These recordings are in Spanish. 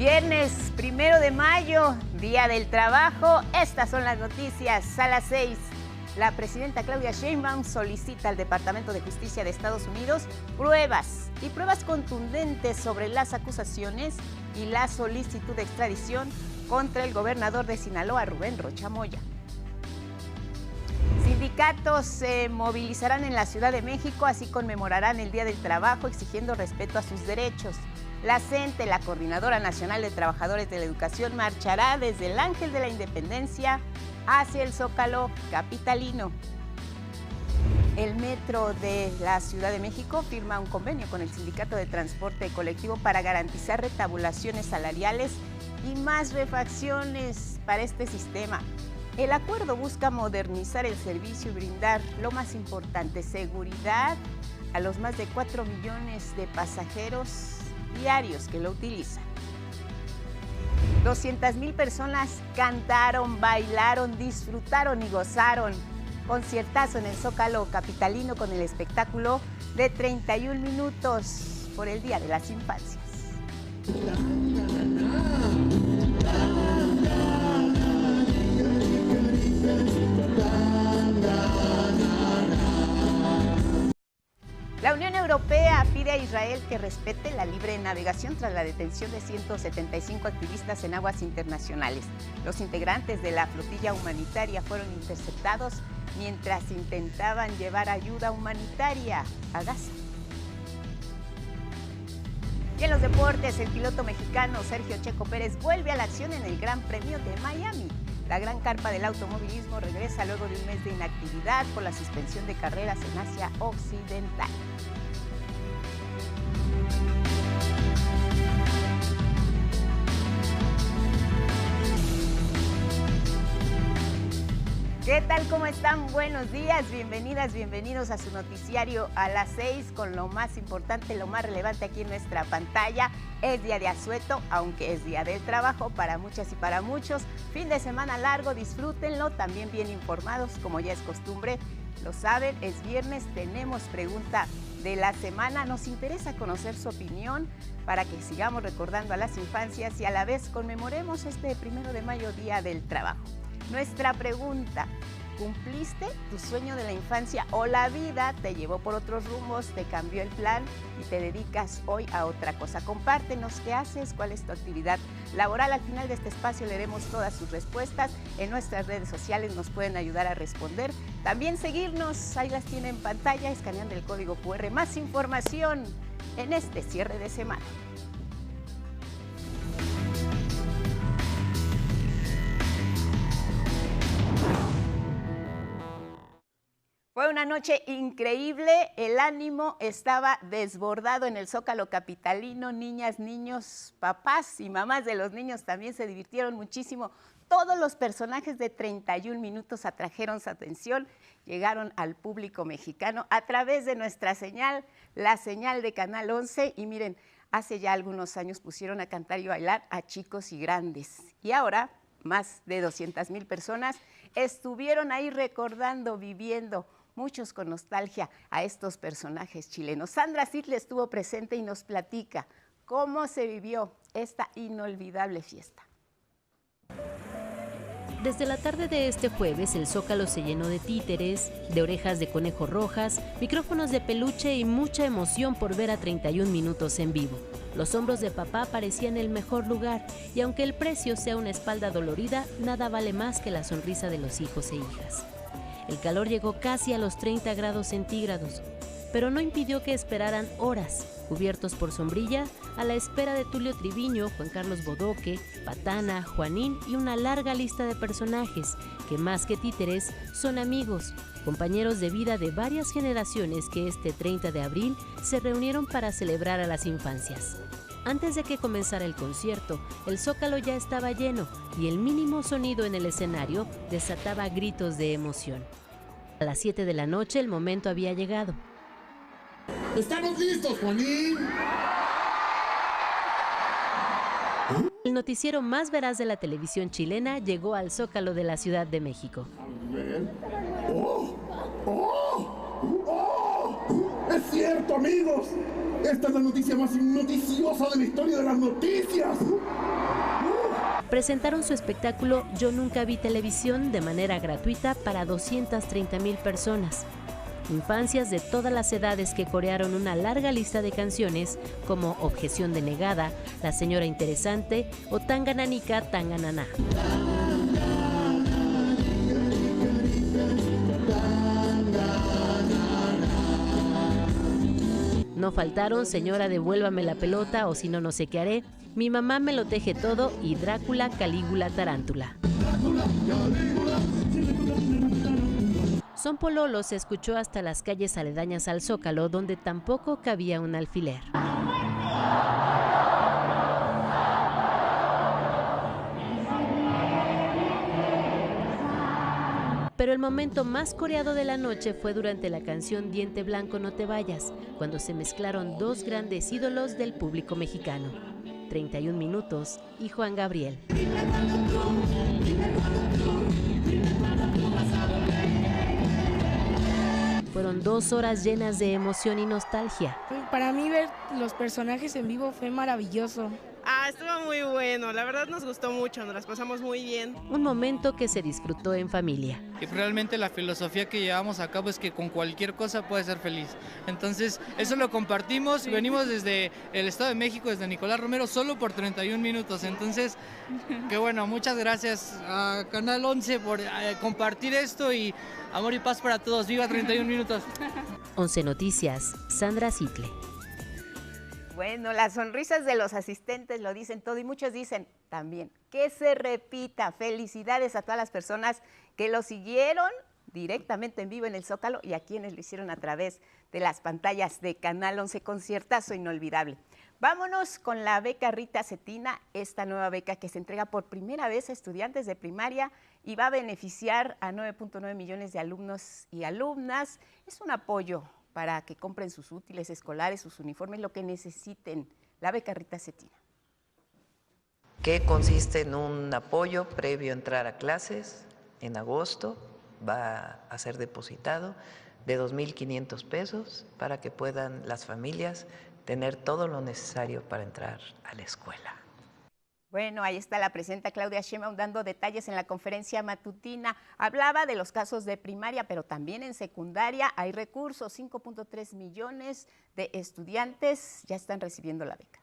Viernes 1 de mayo, Día del Trabajo. Estas son las noticias a las 6. La presidenta Claudia Sheinbaum solicita al Departamento de Justicia de Estados Unidos pruebas contundentes sobre las acusaciones y la solicitud de extradición contra el gobernador de Sinaloa, Rubén Rocha Moya. Sindicatos se movilizarán en la Ciudad de México, así conmemorarán el Día del Trabajo exigiendo respeto a sus derechos. La CENTE, la Coordinadora Nacional de Trabajadores de la Educación, marchará desde el Ángel de la Independencia hacia el Zócalo capitalino. El Metro de la Ciudad de México firma un convenio con el Sindicato de Transporte Colectivo para garantizar retabulaciones salariales y más refacciones para este sistema. El acuerdo busca modernizar el servicio y brindar lo más importante, seguridad a los más de 4 millones de pasajeros diarios que lo utilizan. 200,000 personas cantaron, bailaron, disfrutaron y gozaron. Conciertazo en el Zócalo capitalino con el espectáculo de 31 minutos por el Día de las Infancias. La Unión Europea pide a Israel que respete la libre navegación tras la detención de 175 activistas en aguas internacionales. Los integrantes de la flotilla humanitaria fueron interceptados mientras intentaban llevar ayuda humanitaria a Gaza. Y en los deportes, el piloto mexicano Sergio Checo Pérez vuelve a la acción en el Gran Premio de Miami. La gran carpa del automovilismo regresa luego de un mes de inactividad por la suspensión de carreras en Asia Occidental. ¿Qué tal? ¿Cómo están? Buenos días, bienvenidas, bienvenidos a su noticiario a las 6 con lo más importante, lo más relevante aquí en nuestra pantalla. Es día de asueto, aunque es día del trabajo para muchas y para muchos. Fin de semana largo, disfrútenlo, también bien informados, como ya es costumbre. Lo saben, es viernes, tenemos pregunta de la semana. Nos interesa conocer su opinión para que sigamos recordando a las infancias y a la vez conmemoremos este 1 de mayo, Día del Trabajo. Nuestra pregunta: ¿cumpliste tu sueño de la infancia o la vida te llevó por otros rumbos, te cambió el plan y te dedicas hoy a otra cosa? Compártenos qué haces, cuál es tu actividad laboral. Al final de este espacio leeremos todas sus respuestas. En nuestras redes sociales nos pueden ayudar a responder. También seguirnos, ahí las tienen en pantalla, escaneando el código QR. Más información en este cierre de semana. Fue una noche increíble, el ánimo estaba desbordado en el Zócalo capitalino, niñas, niños, papás y mamás de los niños también se divirtieron muchísimo. Todos los personajes de 31 minutos atrajeron su atención, llegaron al público mexicano a través de nuestra señal, la señal de Canal 11, y miren, hace ya algunos años pusieron a cantar y bailar a chicos y grandes, y ahora más de 200,000 personas estuvieron ahí recordando, viviendo, muchos con nostalgia, a estos personajes chilenos. Sandra Sitle estuvo presente y nos platica cómo se vivió esta inolvidable fiesta. Desde la tarde de este jueves, el Zócalo se llenó de títeres, de orejas de conejo rojas, micrófonos de peluche y mucha emoción por ver a 31 minutos en vivo. Los hombros de papá parecían el mejor lugar, y aunque el precio sea una espalda dolorida, nada vale más que la sonrisa de los hijos e hijas. El calor llegó casi a los 30 grados centígrados, pero no impidió que esperaran horas, cubiertos por sombrilla, a la espera de Tulio Triviño, Juan Carlos Bodoque, Patana, Juanín y una larga lista de personajes que, más que títeres, son amigos, compañeros de vida de varias generaciones que este 30 de abril se reunieron para celebrar a las infancias. Antes de que comenzara el concierto, el Zócalo ya estaba lleno y el mínimo sonido en el escenario desataba gritos de emoción. A las 7 de la noche el momento había llegado. ¡Estamos listos, Juanín! El noticiero más veraz de la televisión chilena llegó al Zócalo de la Ciudad de México. ¡Oh! ¡Oh! ¡Oh! ¡Es cierto, amigos! Esta es la noticia más noticiosa de la historia de las noticias. presentaron su espectáculo Yo Nunca Vi Televisión de manera gratuita para 230,000 personas. Infancias de todas las edades que corearon una larga lista de canciones como Objeción Denegada, La Señora Interesante o Tangananica Tangananá. No faltaron Señora Devuélvame la Pelota o Si no, no sé qué haré, Mi mamá me lo teje todo y Drácula, Calígula, Tarántula. Son Pololo se escuchó hasta las calles aledañas al Zócalo, donde tampoco cabía un alfiler. Pero el momento más coreado de la noche fue durante la canción Diente Blanco no te vayas, cuando se mezclaron dos grandes ídolos del público mexicano, 31 Minutos y Juan Gabriel. Fueron 2 horas llenas de emoción y nostalgia. Para mí ver los personajes en vivo fue maravilloso. Estuvo muy bueno, la verdad nos gustó mucho, nos las pasamos muy bien. Un momento que se disfrutó en familia. Y realmente la filosofía que llevamos a cabo es que con cualquier cosa puedes ser feliz. Entonces, eso lo compartimos, venimos desde el Estado de México, desde Nicolás Romero, solo por 31 minutos. Entonces, qué bueno, muchas gracias a Canal 11 por compartir esto y amor y paz para todos. ¡Viva 31 minutos! 11 Noticias, Sandra Sitle. Bueno, las sonrisas de los asistentes lo dicen todo y muchos dicen también que se repita. Felicidades a todas las personas que lo siguieron directamente en vivo en el Zócalo y a quienes lo hicieron a través de las pantallas de Canal 11. Conciertazo inolvidable. Vámonos con la beca Rita Cetina, esta nueva beca que se entrega por primera vez a estudiantes de primaria y va a beneficiar a 9.9 millones de alumnos y alumnas. Es un apoyo para que compren sus útiles escolares, sus uniformes, lo que necesiten. La beca Rita Cetina. Que consiste en un apoyo previo a entrar a clases en agosto, va a ser depositado de 2,500 pesos para que puedan las familias tener todo lo necesario para entrar a la escuela. Bueno, ahí está la presidenta Claudia Sheinbaum dando detalles en la conferencia matutina. Hablaba de los casos de primaria, pero también en secundaria hay recursos. 5.3 millones de estudiantes ya están recibiendo la beca.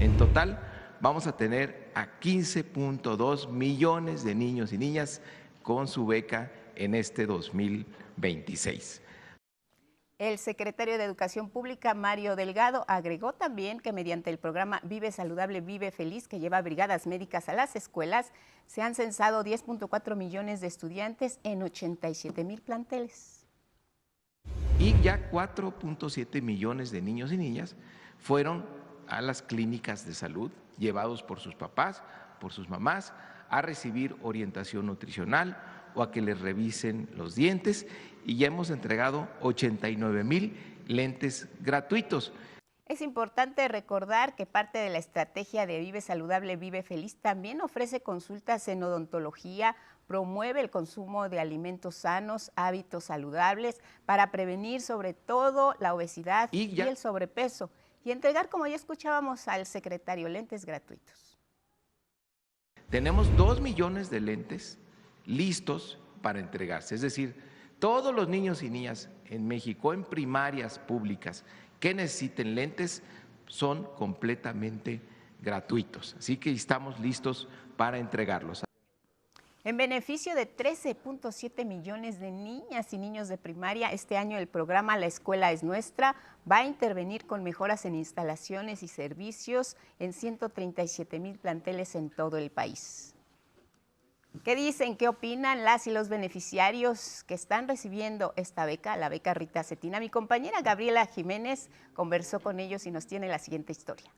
En total vamos a tener a 15.2 millones de niños y niñas con su beca en este 2026. El secretario de Educación Pública, Mario Delgado, agregó también que mediante el programa Vive Saludable, Vive Feliz, que lleva brigadas médicas a las escuelas, se han censado 10.4 millones de estudiantes en 87,000 planteles. Y ya 4.7 millones de niños y niñas fueron a las clínicas de salud, llevados por sus papás, por sus mamás, a recibir orientación nutricional o a que les revisen los dientes, y ya hemos entregado 89,000 lentes gratuitos. Es importante recordar que parte de la estrategia de Vive Saludable, Vive Feliz también ofrece consultas en odontología, promueve el consumo de alimentos sanos, hábitos saludables para prevenir sobre todo la obesidad y el sobrepeso y entregar, como ya escuchábamos al secretario, lentes gratuitos. Tenemos 2 millones de lentes listos para entregarse, es decir, todos los niños y niñas en México en primarias públicas que necesiten lentes son completamente gratuitos, así que estamos listos para entregarlos. En beneficio de 13.7 millones de niñas y niños de primaria, este año el programa La Escuela es Nuestra va a intervenir con mejoras en instalaciones y servicios en 137,000 planteles en todo el país. ¿Qué dicen? ¿Qué opinan las y los beneficiarios que están recibiendo esta beca, la beca Rita Cetina? Mi compañera Gabriela Jiménez conversó con ellos y nos tiene la siguiente historia.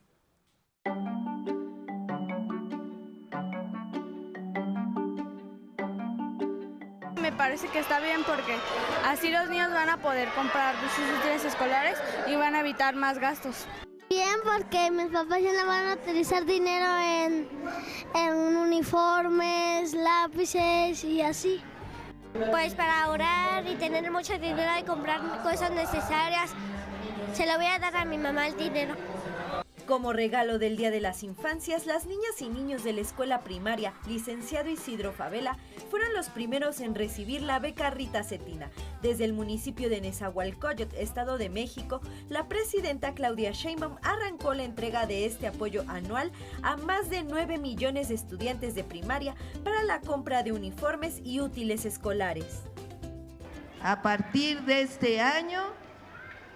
Me parece que está bien porque así los niños van a poder comprar sus útiles escolares y van a evitar más gastos. Bien, porque mis papás ya no van a utilizar dinero en uniformes, lápices y así. Pues para ahorrar y tener mucho dinero y comprar cosas necesarias, se lo voy a dar a mi mamá el dinero. Como regalo del Día de las Infancias, las niñas y niños de la escuela primaria Licenciado Isidro Favela fueron los primeros en recibir la beca Rita Cetina. Desde el municipio de Nezahualcóyotl, Estado de México, la presidenta Claudia Sheinbaum arrancó la entrega de este apoyo anual a más de 9 millones de estudiantes de primaria para la compra de uniformes y útiles escolares. A partir de este año,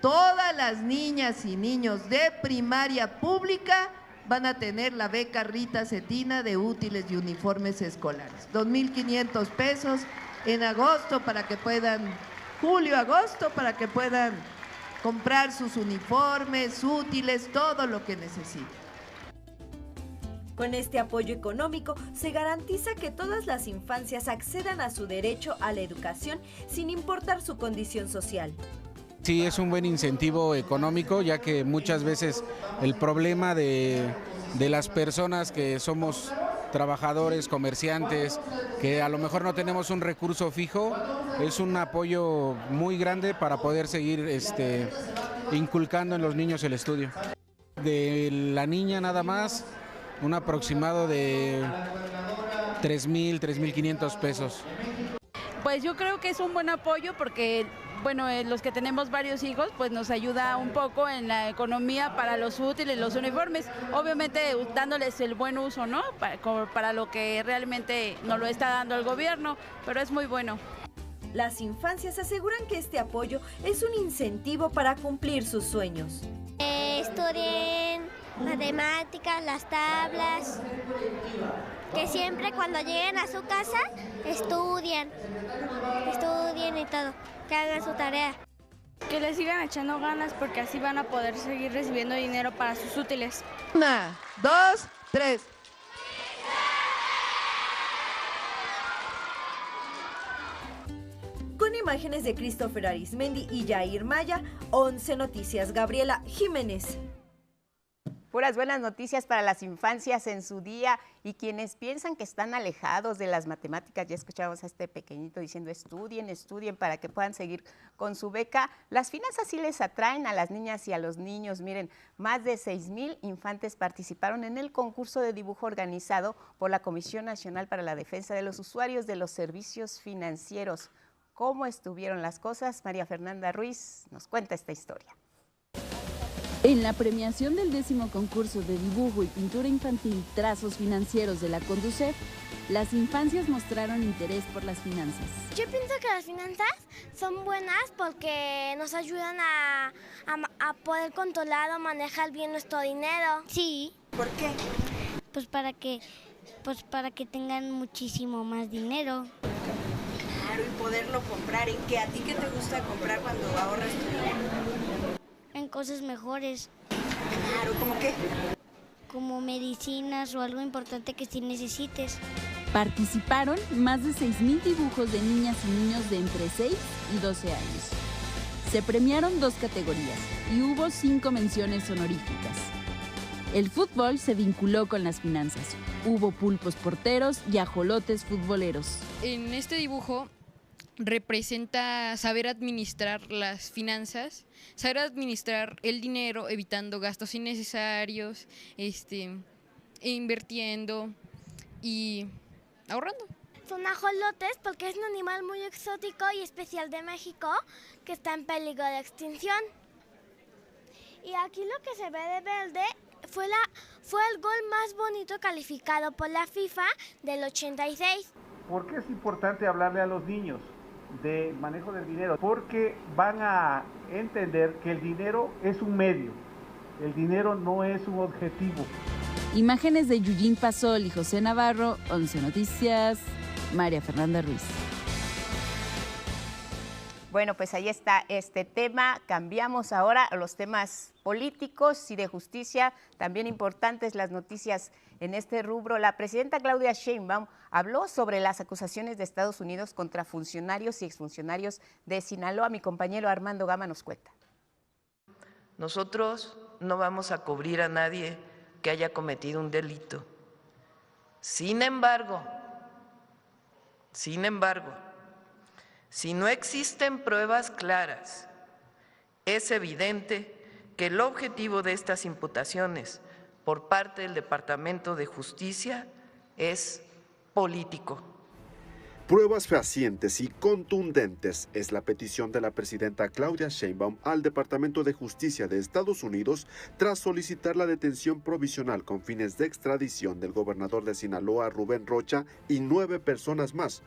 todas las niñas y niños de primaria pública van a tener la beca Rita Cetina de útiles y uniformes escolares. 2,500 pesos en agosto para que puedan, julio-agosto, para que puedan comprar sus uniformes, útiles, todo lo que necesiten. Con este apoyo económico se garantiza que todas las infancias accedan a su derecho a la educación sin importar su condición social. Sí, es un buen incentivo económico, ya que muchas veces el problema de las personas que somos trabajadores, comerciantes, que a lo mejor no tenemos un recurso fijo, es un apoyo muy grande para poder seguir inculcando en los niños el estudio. De la niña nada más, un aproximado de 3,000, 3,500 pesos. Pues yo creo que es un buen apoyo porque, bueno, los que tenemos varios hijos, pues nos ayuda un poco en la economía para los útiles, los uniformes, obviamente dándoles el buen uso, ¿no? Para lo que realmente nos lo está dando el gobierno, pero es muy bueno. Las infancias aseguran que este apoyo es un incentivo para cumplir sus sueños. Estudien matemáticas, las tablas, que siempre cuando lleguen a su casa estudien y todo, que hagan su tarea. Que le sigan echando ganas porque así van a poder seguir recibiendo dinero para sus útiles. 1, 2, 3. Con imágenes de Christopher Arismendi y Jair Maya, 11 Noticias, Gabriela Jiménez. Puras buenas noticias para las infancias en su día y quienes piensan que están alejados de las matemáticas. Ya escuchamos a este pequeñito diciendo estudien, estudien para que puedan seguir con su beca. Las finanzas sí les atraen a las niñas y a los niños. Miren, más de 6,000 infantes participaron en el concurso de dibujo organizado por la Comisión Nacional para la Defensa de los Usuarios de los Servicios Financieros. ¿Cómo estuvieron las cosas? María Fernanda Ruiz nos cuenta esta historia. En la premiación del 10º concurso de dibujo y pintura infantil Trazos Financieros de la Conducef, las infancias mostraron interés por las finanzas. Yo pienso que las finanzas son buenas porque nos ayudan a poder controlar o manejar bien nuestro dinero. Sí. ¿Por qué? Pues para que tengan muchísimo más dinero. Claro, y poderlo comprar. ¿En qué? ¿A ti qué te gusta comprar cuando ahorras tu dinero? En cosas mejores. Claro, ¿cómo qué? Como medicinas o algo importante que sí necesites. Participaron más de 6,000 dibujos de niñas y niños de entre 6 y 12 años. Se premiaron 2 categorías y hubo 5 menciones honoríficas. El fútbol se vinculó con las finanzas. Hubo pulpos porteros y ajolotes futboleros. En este dibujo representa saber administrar las finanzas, saber administrar el dinero, evitando gastos innecesarios, invirtiendo y ahorrando. Son ajolotes porque es un animal muy exótico y especial de México que está en peligro de extinción. Y aquí lo que se ve de verde fue el gol más bonito calificado por la FIFA del 86. ¿Por qué es importante hablarle a los niños de manejo del dinero? Porque van a entender que el dinero es un medio, el dinero no es un objetivo. Imágenes de Yujin Pasol y José Navarro, 11 Noticias, María Fernanda Ruiz. Bueno, pues ahí está este tema. Cambiamos ahora a los temas políticos y de justicia, también importantes las noticias en este rubro. La presidenta Claudia Sheinbaum habló sobre las acusaciones de Estados Unidos contra funcionarios y exfuncionarios de Sinaloa. Mi compañero Armando Gama nos cuenta. Nosotros no vamos a cubrir a nadie que haya cometido un delito. Sin embargo, si no existen pruebas claras, es evidente que el objetivo de estas imputaciones por parte del Departamento de Justicia es político. Pruebas fehacientes y contundentes es la petición de la presidenta Claudia Sheinbaum al Departamento de Justicia de Estados Unidos tras solicitar la detención provisional con fines de extradición del gobernador de Sinaloa, Rubén Rocha, y 9 personas más.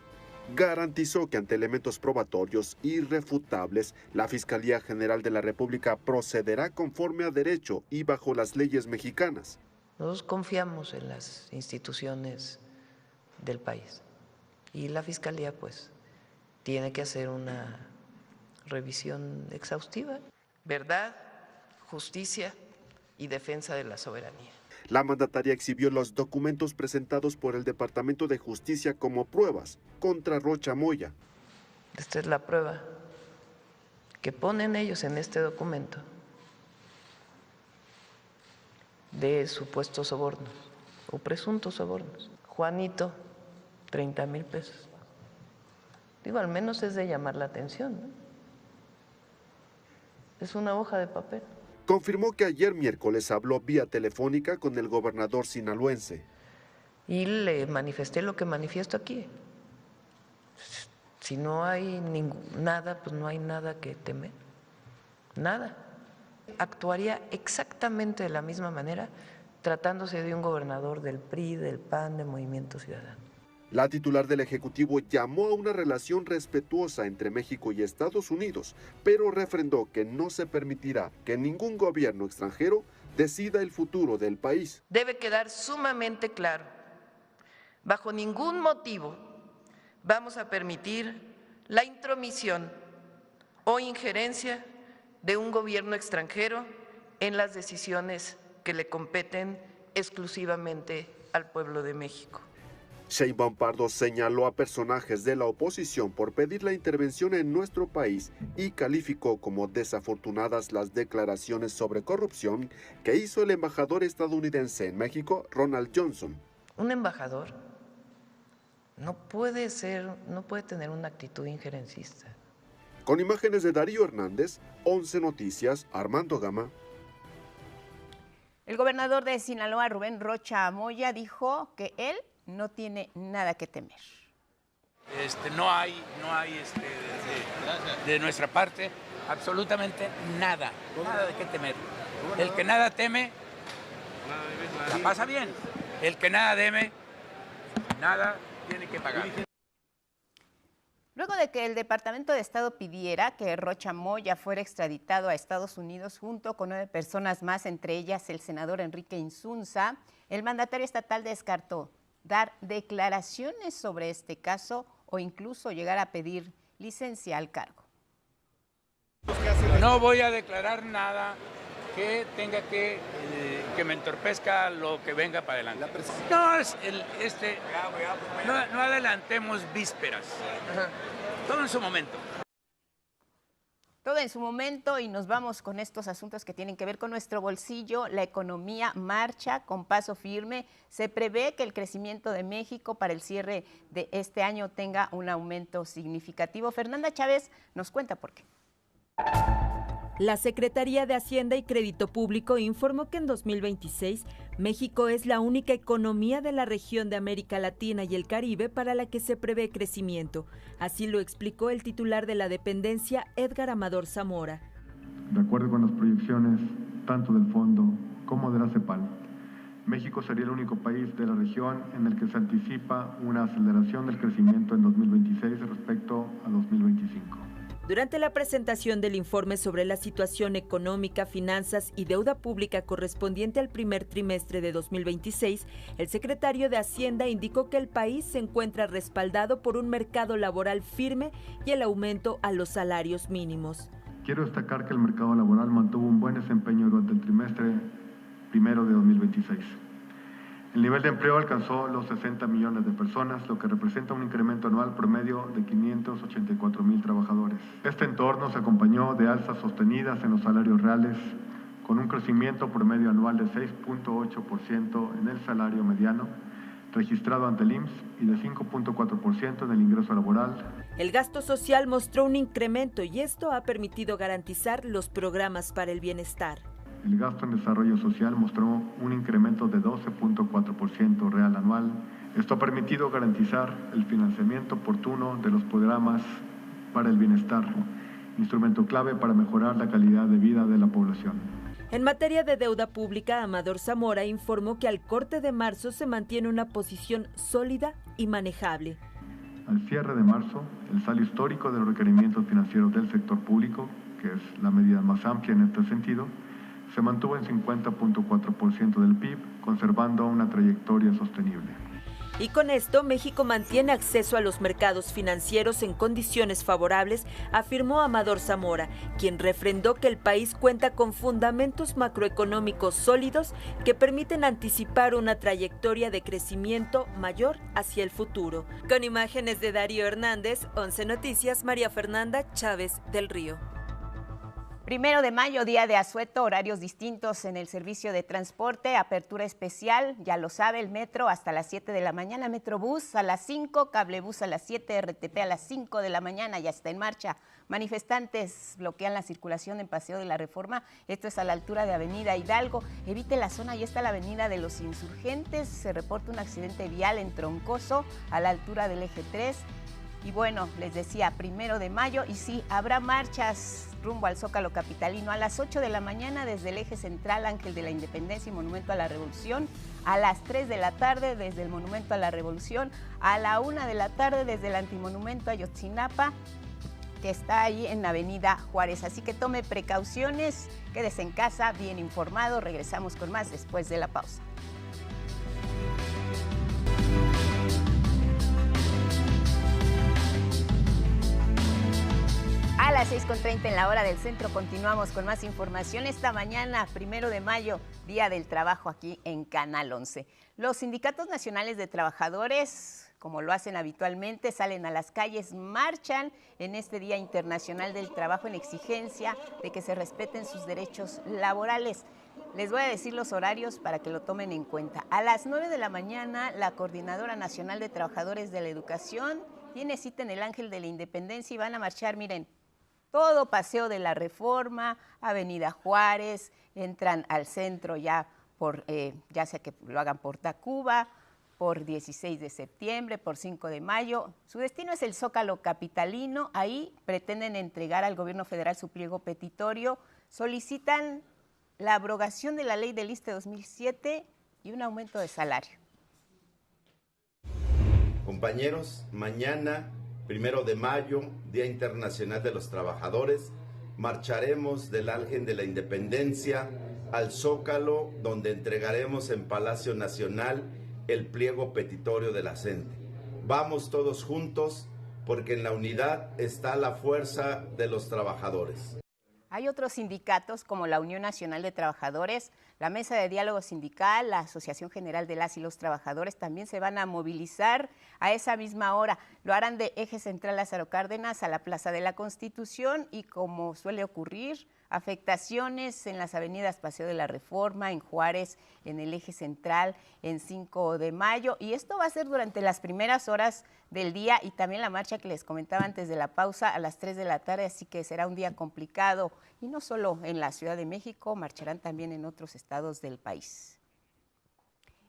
Garantizó que ante elementos probatorios irrefutables, la Fiscalía General de la República procederá conforme a derecho y bajo las leyes mexicanas. Nosotros confiamos en las instituciones del país. Y la Fiscalía, pues, tiene que hacer una revisión exhaustiva. Verdad, justicia y defensa de la soberanía. La mandataria exhibió los documentos presentados por el Departamento de Justicia como pruebas contra Rocha Moya. Esta es la prueba que ponen ellos en este documento de supuestos sobornos o presuntos sobornos. Juanito, 30,000 pesos. Digo, al menos es de llamar la atención, ¿no? Es una hoja de papel. Confirmó que ayer miércoles habló vía telefónica con el gobernador sinaloense. Y le manifesté lo que manifiesto aquí. Si no hay nada, pues no hay nada que temer. Nada. Actuaría exactamente de la misma manera tratándose de un gobernador del PRI, del PAN, de Movimiento Ciudadano. La titular del Ejecutivo llamó a una relación respetuosa entre México y Estados Unidos, pero refrendó que no se permitirá que ningún gobierno extranjero decida el futuro del país. Debe quedar sumamente claro, bajo ningún motivo vamos a permitir la intromisión o injerencia de un gobierno extranjero en las decisiones que le competen exclusivamente al pueblo de México. Sheinbaum Pardo señaló a personajes de la oposición por pedir la intervención en nuestro país y calificó como desafortunadas las declaraciones sobre corrupción que hizo el embajador estadounidense en México, Ronald Johnson. Un embajador no puede tener una actitud injerencista. Con imágenes de Darío Hernández, 11 Noticias, Armando Gama. El gobernador de Sinaloa, Rubén Rocha Moya, dijo que él no tiene nada que temer. No hay de nuestra parte absolutamente nada de qué temer. El que nada teme, la pasa bien. El que nada teme, nada tiene que pagar. Luego de que el Departamento de Estado pidiera que Rocha Moya fuera extraditado a Estados Unidos junto con 9 personas más, entre ellas el senador Enrique Insunza, el mandatario estatal descartó dar declaraciones sobre este caso o incluso llegar a pedir licencia al cargo. No voy a declarar nada que tenga que me entorpezca lo que venga para adelante. No adelantemos vísperas. Todo en su momento. Todo en su momento, y nos vamos con estos asuntos que tienen que ver con nuestro bolsillo. La economía marcha con paso firme. Se prevé que el crecimiento de México para el cierre de este año tenga un aumento significativo. Fernanda Chávez nos cuenta por qué. La Secretaría de Hacienda y Crédito Público informó que en 2026 México es la única economía de la región de América Latina y el Caribe para la que se prevé crecimiento. Así lo explicó el titular de la dependencia, Edgar Amador Zamora. De acuerdo con las proyecciones tanto del Fondo como de la CEPAL, México sería el único país de la región en el que se anticipa una aceleración del crecimiento en 2026 respecto a 2025. Durante la presentación del informe sobre la situación económica, finanzas y deuda pública correspondiente al primer trimestre de 2026, el secretario de Hacienda indicó que el país se encuentra respaldado por un mercado laboral firme y el aumento a los salarios mínimos. Quiero destacar que el mercado laboral mantuvo un buen desempeño durante el trimestre primero de 2026. El nivel de empleo alcanzó los 60 millones de personas, lo que representa un incremento anual promedio de 584,000 trabajadores. Este entorno se acompañó de alzas sostenidas en los salarios reales, con un crecimiento promedio anual de 6.8% en el salario mediano, registrado ante el IMSS, y de 5.4% en el ingreso laboral. El gasto social mostró un incremento y esto ha permitido garantizar los programas para el bienestar. El gasto en desarrollo social mostró un incremento de 12.4% real anual. Esto ha permitido garantizar el financiamiento oportuno de los programas para el bienestar, instrumento clave para mejorar la calidad de vida de la población. En materia de deuda pública, Amador Zamora informó que al corte de marzo se mantiene una posición sólida y manejable. Al cierre de marzo, el saldo histórico de los requerimientos financieros del sector público, que es la medida más amplia en este sentido, se mantuvo en 50.4% del PIB, conservando una trayectoria sostenible. Y con esto, México mantiene acceso a los mercados financieros en condiciones favorables, afirmó Amador Zamora, quien refrendó que el país cuenta con fundamentos macroeconómicos sólidos que permiten anticipar una trayectoria de crecimiento mayor hacia el futuro. Con imágenes de Darío Hernández, 11 Noticias, María Fernanda Chávez del Río. 1 de mayo, día de asueto, horarios distintos en el servicio de transporte, apertura especial, ya lo sabe, el metro hasta las 7 de la mañana, Metrobús a las 5, Cablebús a las 7, RTP a las 5 de la mañana, ya está en marcha. Manifestantes bloquean la circulación en Paseo de la Reforma, esto es a la altura de Avenida Hidalgo. Evite la zona, ahí está la Avenida de los Insurgentes, se reporta un accidente vial en Troncoso a la altura del eje 3. Y bueno, les decía, 1 de mayo, y sí, habrá marchas rumbo al Zócalo capitalino a las 8 de la mañana desde el eje central Ángel de la Independencia y Monumento a la Revolución, a las 3 de la tarde desde el Monumento a la Revolución, a la 1 de la tarde desde el Antimonumento Ayotzinapa, que está ahí en Avenida Juárez. Así que tome precauciones, quédese en casa, bien informado. Regresamos con más después de la pausa. A las 6:30 en la hora del centro continuamos con más información. Esta mañana, 1 de mayo, Día del Trabajo aquí en Canal 11. Los sindicatos nacionales de trabajadores, como lo hacen habitualmente, salen a las calles, marchan en este Día Internacional del Trabajo en exigencia de que se respeten sus derechos laborales. Les voy a decir los horarios para que lo tomen en cuenta. A las 9 de la mañana, la Coordinadora Nacional de Trabajadores de la Educación tiene cita en el Ángel de la Independencia y van a marchar, miren, todo Paseo de la Reforma, Avenida Juárez, entran al centro ya por, ya sea que lo hagan por Tacuba, por 16 de septiembre, por 5 de mayo. Su destino es el Zócalo capitalino. Ahí pretenden entregar al gobierno federal su pliego petitorio. Solicitan la abrogación de la ley del ISSSTE 2007 y un aumento de salario. Compañeros, mañana, 1 de mayo, Día Internacional de los Trabajadores, marcharemos del Ángel de la Independencia al Zócalo, donde entregaremos en Palacio Nacional el pliego petitorio de la CENTE. Vamos todos juntos, porque en la unidad está la fuerza de los trabajadores. Hay otros sindicatos como la Unión Nacional de Trabajadores, la Mesa de Diálogo Sindical, la Asociación General de las y los Trabajadores también se van a movilizar a esa misma hora. Lo harán de Eje Central Lázaro Cárdenas a la Plaza de la Constitución y, como suele ocurrir, afectaciones en las avenidas Paseo de la Reforma, en Juárez, en el Eje Central, en 5 de mayo. Y esto va a ser durante las primeras horas del día y también la marcha que les comentaba antes de la pausa a las 3 de la tarde, así que será un día complicado. Y no solo en la Ciudad de México, marcharán también en otros estados del país.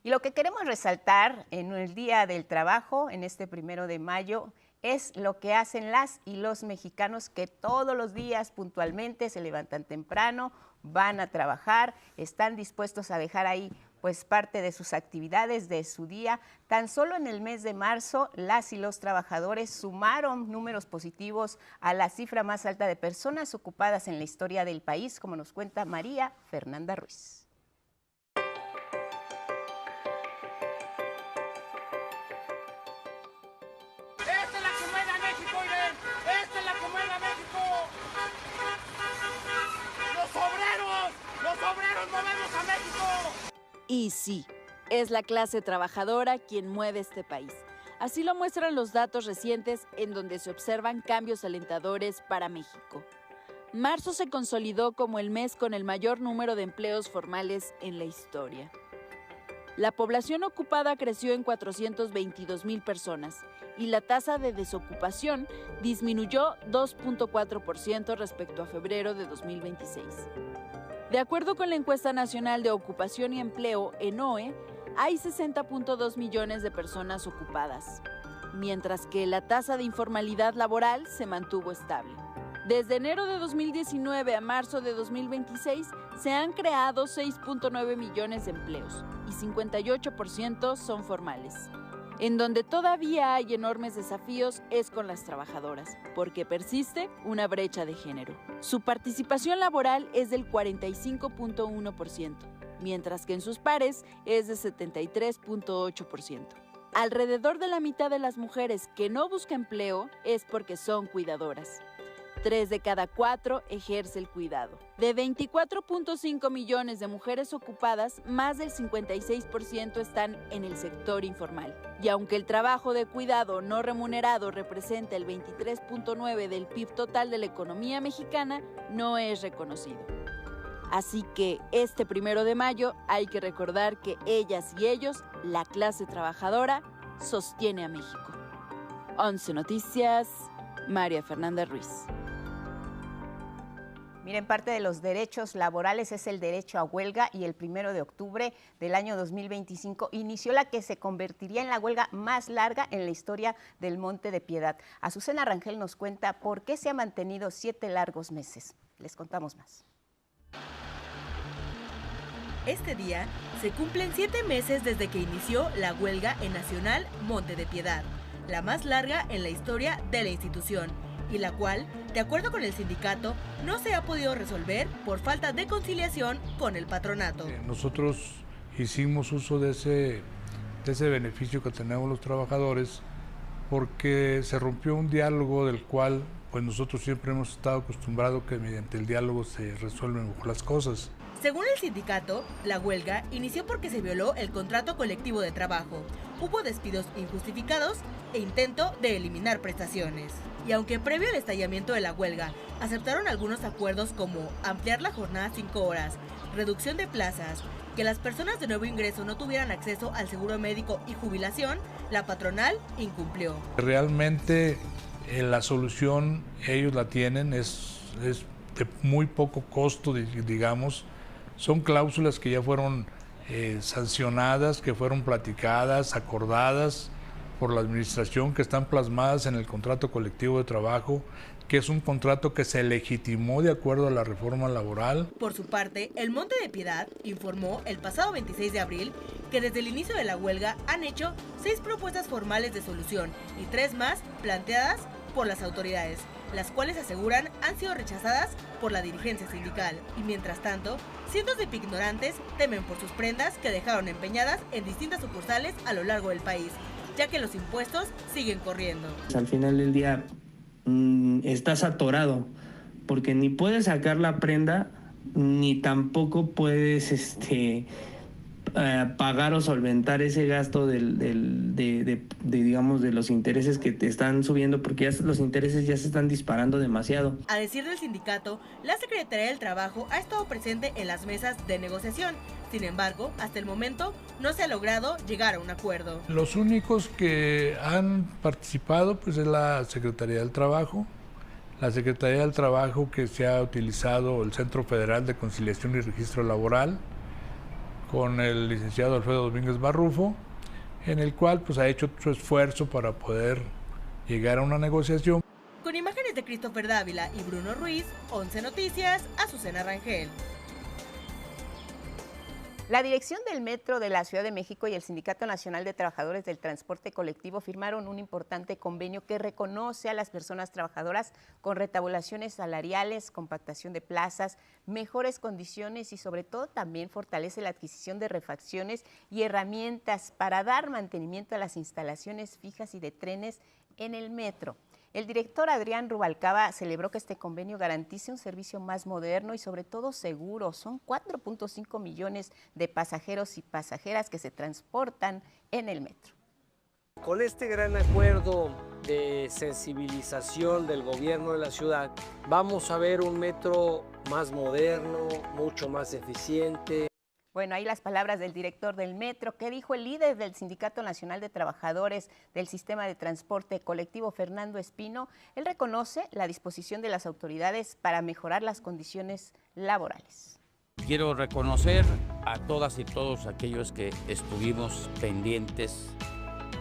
Y lo que queremos resaltar en el Día del Trabajo, en este 1 de mayo, es lo que hacen las y los mexicanos que todos los días puntualmente se levantan temprano, van a trabajar, están dispuestos a dejar ahí pues parte de sus actividades, de su día. Tan solo en el mes de marzo, las y los trabajadores sumaron números positivos a la cifra más alta de personas ocupadas en la historia del país, como nos cuenta María Fernanda Ruiz. Y sí, es la clase trabajadora quien mueve este país. Así lo muestran los datos recientes en donde se observan cambios alentadores para México. Marzo se consolidó como el mes con el mayor número de empleos formales en la historia. La población ocupada creció en 422,000 personas y la tasa de desocupación disminuyó 2.4% respecto a febrero de 2026. De acuerdo con la encuesta nacional de ocupación y empleo, ENOE, hay 60.2 millones de personas ocupadas, mientras que la tasa de informalidad laboral se mantuvo estable. Desde enero de 2019 a marzo de 2026 se han creado 6.9 millones de empleos y 58% son formales. En donde todavía hay enormes desafíos es con las trabajadoras, porque persiste una brecha de género. Su participación laboral es del 45.1%, mientras que en sus pares es de 73.8%. Alrededor de la mitad de las mujeres que no buscan empleo es porque son cuidadoras. 3 de cada 4 ejerce el cuidado. De 24.5 millones de mujeres ocupadas, más del 56% están en el sector informal. Y aunque el trabajo de cuidado no remunerado representa el 23.9% del PIB total de la economía mexicana, no es reconocido. Así que este 1 de mayo hay que recordar que ellas y ellos, la clase trabajadora, sostiene a México. 11 Noticias, María Fernanda Ruiz. Miren, parte de los derechos laborales es el derecho a huelga y el 1 de octubre del año 2025 inició la que se convertiría en la huelga más larga en la historia del Monte de Piedad. Azucena Rangel nos cuenta por qué se ha mantenido 7 largos meses. Les contamos más. Este día se cumplen 7 meses desde que inició la huelga en Nacional Monte de Piedad, la más larga en la historia de la institución, y la cual, de acuerdo con el sindicato, no se ha podido resolver por falta de conciliación con el patronato. Nosotros hicimos uso de ese beneficio que tenemos los trabajadores porque se rompió un diálogo del cual pues nosotros siempre hemos estado acostumbrados que mediante el diálogo se resuelven mejor las cosas. Según el sindicato, la huelga inició porque se violó el contrato colectivo de trabajo, hubo despidos injustificados e intento de eliminar prestaciones. Y aunque previo al estallamiento de la huelga, aceptaron algunos acuerdos como ampliar la jornada a 5 horas, reducción de plazas, que las personas de nuevo ingreso no tuvieran acceso al seguro médico y jubilación, la patronal incumplió. Realmente la solución ellos la tienen, es de muy poco costo, digamos. Son cláusulas que ya fueron sancionadas, que fueron platicadas, acordadas por la administración, que están plasmadas en el contrato colectivo de trabajo, que es un contrato que se legitimó de acuerdo a la reforma laboral. Por su parte, el Monte de Piedad informó el pasado 26 de abril que desde el inicio de la huelga han hecho 6 propuestas formales de solución y 3 más planteadas por las autoridades, las cuales aseguran han sido rechazadas por la dirigencia sindical. Y mientras tanto, cientos de ignorantes temen por sus prendas que dejaron empeñadas en distintas sucursales a lo largo del país, ya que los impuestos siguen corriendo. Al final del día estás atorado, porque ni puedes sacar la prenda, ni tampoco puedes pagar o solventar ese gasto digamos, de los intereses que te están subiendo, porque ya los intereses ya se están disparando demasiado. A decir del sindicato, la Secretaría del Trabajo ha estado presente en las mesas de negociación. Sin embargo, hasta el momento no se ha logrado llegar a un acuerdo. Los únicos que han participado pues es la Secretaría del Trabajo. La Secretaría del Trabajo, que se ha utilizado el Centro Federal de Conciliación y Registro Laboral con el licenciado Alfredo Domínguez Barrufo, en el cual pues ha hecho su esfuerzo para poder llegar a una negociación. Con imágenes de Christopher Dávila y Bruno Ruiz, 11 Noticias, Azucena Rangel. La dirección del Metro de la Ciudad de México y el Sindicato Nacional de Trabajadores del Transporte Colectivo firmaron un importante convenio que reconoce a las personas trabajadoras con retabulaciones salariales, compactación de plazas, mejores condiciones y sobre todo también fortalece la adquisición de refacciones y herramientas para dar mantenimiento a las instalaciones fijas y de trenes en el metro. El director Adrián Rubalcaba celebró que este convenio garantice un servicio más moderno y sobre todo seguro. Son 4.5 millones de pasajeros y pasajeras que se transportan en el metro. Con este gran acuerdo de sensibilización del gobierno de la ciudad, vamos a ver un metro más moderno, mucho más eficiente. Bueno, ahí las palabras del director del metro. ¿Qué dijo el líder del Sindicato Nacional de Trabajadores del Sistema de Transporte Colectivo, Fernando Espino? Él reconoce la disposición de las autoridades para mejorar las condiciones laborales. quiero reconocer a todas y todos aquellos que estuvimos pendientes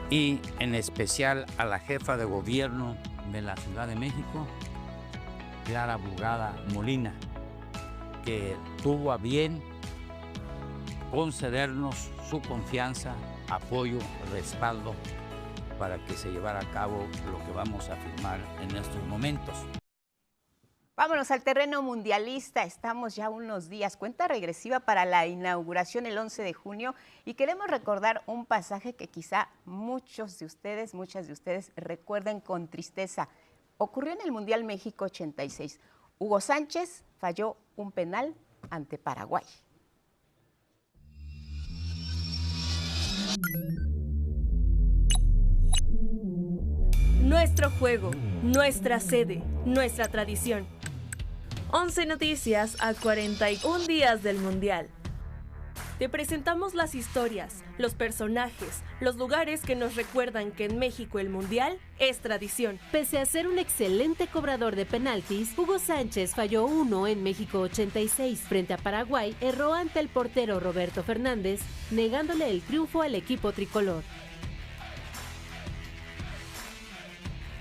y en especial a la jefa de gobierno de la Ciudad de México, Clara Brugada Molina, que tuvo a bien concedernos su confianza, apoyo, respaldo para que se llevara a cabo lo que vamos a firmar en estos momentos. Vámonos al terreno mundialista, estamos ya unos días, cuenta regresiva para la inauguración el 11 de junio y queremos recordar un pasaje que quizá muchas de ustedes recuerden con tristeza. Ocurrió en el Mundial México 86. Hugo Sánchez falló un penal ante Paraguay. Nuestro juego, nuestra sede, nuestra tradición. 11 noticias a 41 días del Mundial. Te presentamos las historias, los personajes, los lugares que nos recuerdan que en México el Mundial es tradición. Pese a ser un excelente cobrador de penaltis, Hugo Sánchez falló uno en México 86. Frente a Paraguay, erró ante el portero Roberto Fernández, negándole el triunfo al equipo tricolor.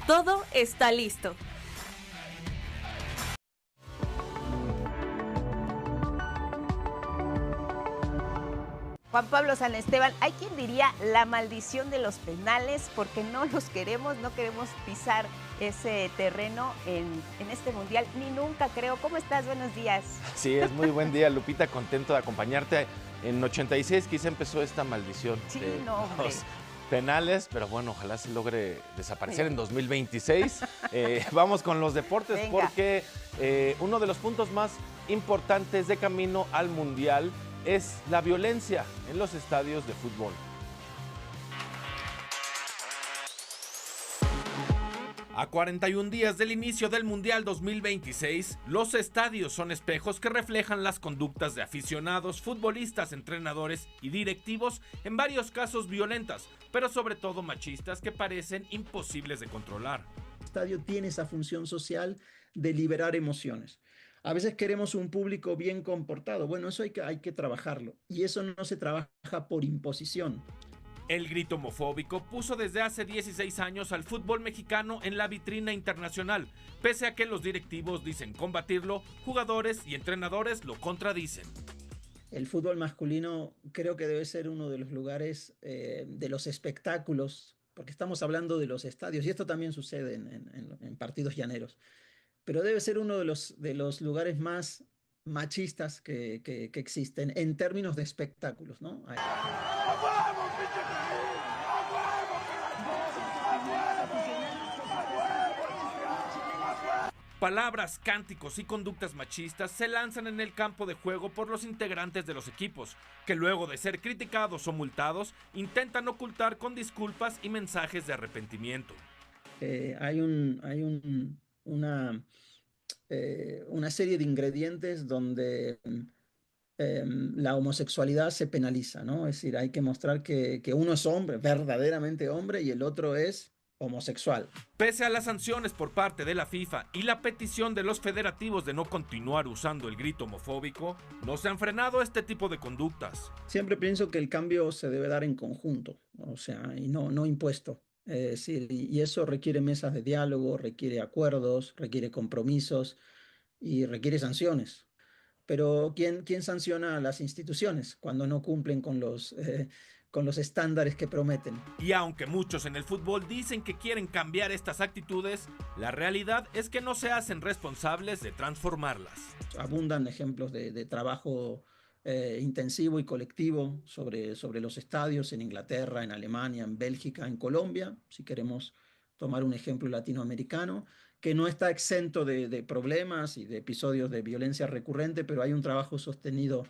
Todo está listo. Juan Pablo San Esteban, hay quien diría la maldición de los penales porque no los queremos, no queremos pisar ese terreno en este mundial, ni nunca creo. ¿Cómo estás? Buenos días. Sí, es muy buen día, Lupita, contento de acompañarte. En 86 quizá empezó esta maldición de los penales, pero bueno, ojalá se logre desaparecer en 2026. Vamos con los deportes. Venga. Porque uno de los puntos más importantes de camino al mundial es la violencia en los estadios de fútbol. A 41 días del inicio del Mundial 2026, los estadios son espejos que reflejan las conductas de aficionados, futbolistas, entrenadores y directivos, en varios casos violentas, pero sobre todo machistas que parecen imposibles de controlar. El estadio tiene esa función social de liberar emociones. A veces queremos un público bien comportado. Bueno, eso hay que trabajarlo. Y eso no se trabaja por imposición. El grito homofóbico puso desde hace 16 años al fútbol mexicano en la vitrina internacional. Pese a que los directivos dicen combatirlo, jugadores y entrenadores lo contradicen. El fútbol masculino creo que debe ser uno de los lugares de los espectáculos, porque estamos hablando de los estadios, y esto también sucede en partidos llaneros. Pero debe ser uno de los lugares más machistas que existen en términos de espectáculos, ¿no? Palabras, cánticos y conductas machistas se lanzan en el campo de juego por los integrantes de los equipos, que luego de ser criticados o multados, intentan ocultar con disculpas y mensajes de arrepentimiento. Hay una serie de ingredientes donde la homosexualidad se penaliza, ¿no? Es decir, hay que mostrar que uno es hombre, verdaderamente hombre, y el otro es homosexual. Pese a las sanciones por parte de la FIFA y la petición de los federativos de no continuar usando el grito homofóbico, no se han frenado este tipo de conductas. Siempre pienso que el cambio se debe dar en conjunto, o sea, y no impuesto. Sí, y eso requiere mesas de diálogo, requiere acuerdos, requiere compromisos y requiere sanciones. Pero ¿quién sanciona a las instituciones cuando no cumplen con los estándares que prometen? Y aunque muchos en el fútbol dicen que quieren cambiar estas actitudes, la realidad es que no se hacen responsables de transformarlas. Abundan ejemplos de trabajo intensivo y colectivo sobre los estadios en Inglaterra, en Alemania, en Bélgica, en Colombia, si queremos tomar un ejemplo latinoamericano, que no está exento de problemas y de episodios de violencia recurrente, pero hay un trabajo sostenido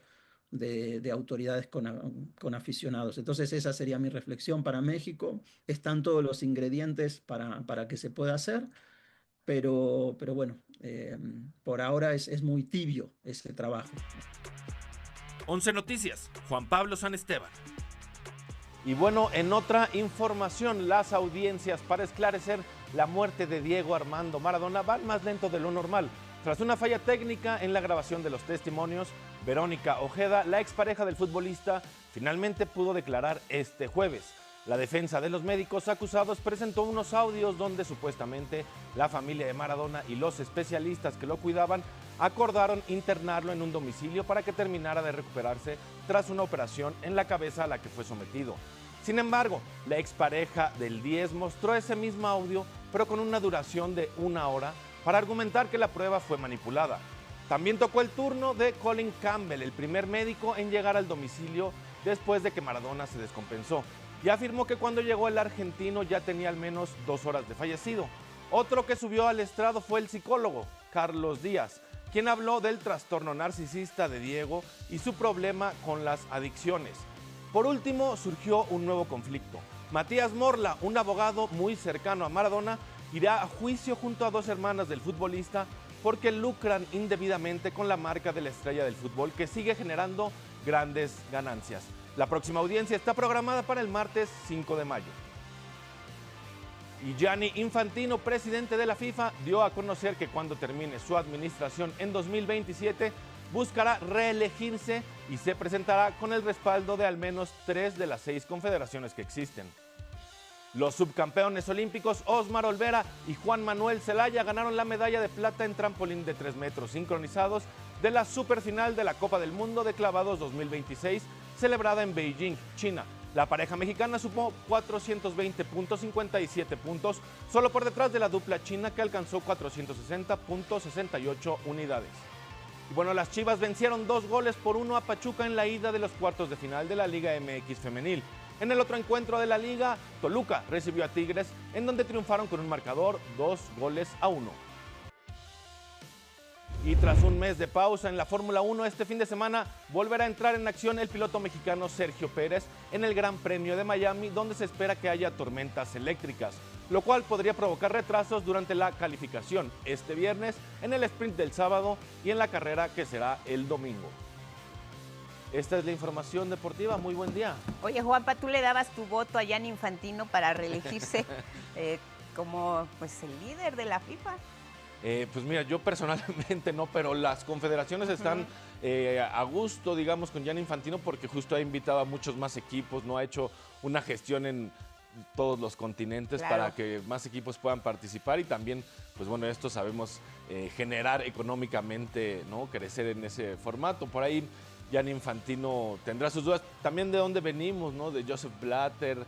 de autoridades con aficionados. Entonces esa sería mi reflexión para México. Están todos los ingredientes para que se pueda hacer, pero bueno, por ahora es muy tibio ese trabajo. 11 Noticias, Juan Pablo San Esteban. Y bueno, en otra información, las audiencias para esclarecer la muerte de Diego Armando Maradona van más lento de lo normal. Tras una falla técnica en la grabación de los testimonios, Verónica Ojeda, la expareja del futbolista, finalmente pudo declarar este jueves. La defensa de los médicos acusados presentó unos audios donde supuestamente la familia de Maradona y los especialistas que lo cuidaban acordaron internarlo en un domicilio para que terminara de recuperarse tras una operación en la cabeza a la que fue sometido. Sin embargo, la expareja del 10 mostró ese mismo audio, pero con una duración de 1 hora, para argumentar que la prueba fue manipulada. También tocó el turno de Colin Campbell, el primer médico en llegar al domicilio después de que Maradona se descompensó, y afirmó que cuando llegó el argentino ya tenía al menos 2 horas de fallecido. Otro que subió al estrado fue el psicólogo Carlos Díaz, quien habló del trastorno narcisista de Diego y su problema con las adicciones. Por último, surgió un nuevo conflicto. Matías Morla, un abogado muy cercano a Maradona, irá a juicio junto a 2 hermanas del futbolista porque lucran indebidamente con la marca de la estrella del fútbol que sigue generando grandes ganancias. La próxima audiencia está programada para el martes 5 de mayo. Y Gianni Infantino, presidente de la FIFA, dio a conocer que cuando termine su administración en 2027, buscará reelegirse y se presentará con el respaldo de al menos 3 de las 6 confederaciones que existen. Los subcampeones olímpicos Osmar Olvera y Juan Manuel Zelaya ganaron la medalla de plata en trampolín de 3 metros sincronizados de la superfinal de la Copa del Mundo de Clavados 2026, celebrada en Beijing, China. La pareja mexicana sumó 420.57 puntos, solo por detrás de la dupla china que alcanzó 460.68 unidades. Y bueno, las Chivas vencieron 2-1 a Pachuca en la ida de los cuartos de final de la Liga MX femenil. En el otro encuentro de la liga, Toluca recibió a Tigres, en donde triunfaron con un marcador 2-1. Y tras un mes de pausa en la Fórmula 1, este fin de semana volverá a entrar en acción el piloto mexicano Sergio Pérez en el Gran Premio de Miami, donde se espera que haya tormentas eléctricas, lo cual podría provocar retrasos durante la calificación este viernes, en el sprint del sábado y en la carrera que será el domingo. Esta es la información deportiva. Muy buen día. Oye, Juanpa, ¿tú le dabas tu voto a Gianni Infantino para reelegirse como pues, el líder de la FIFA? Pues mira, yo personalmente no, pero las confederaciones están a gusto, digamos, con Gianni Infantino porque justo ha invitado a muchos más equipos, no ha hecho una gestión en todos los continentes para que más equipos puedan participar y también, pues bueno, esto sabemos generar económicamente, ¿no? Crecer en ese formato. Por ahí Gianni Infantino tendrá sus dudas también de dónde venimos, ¿no? De Joseph Blatter,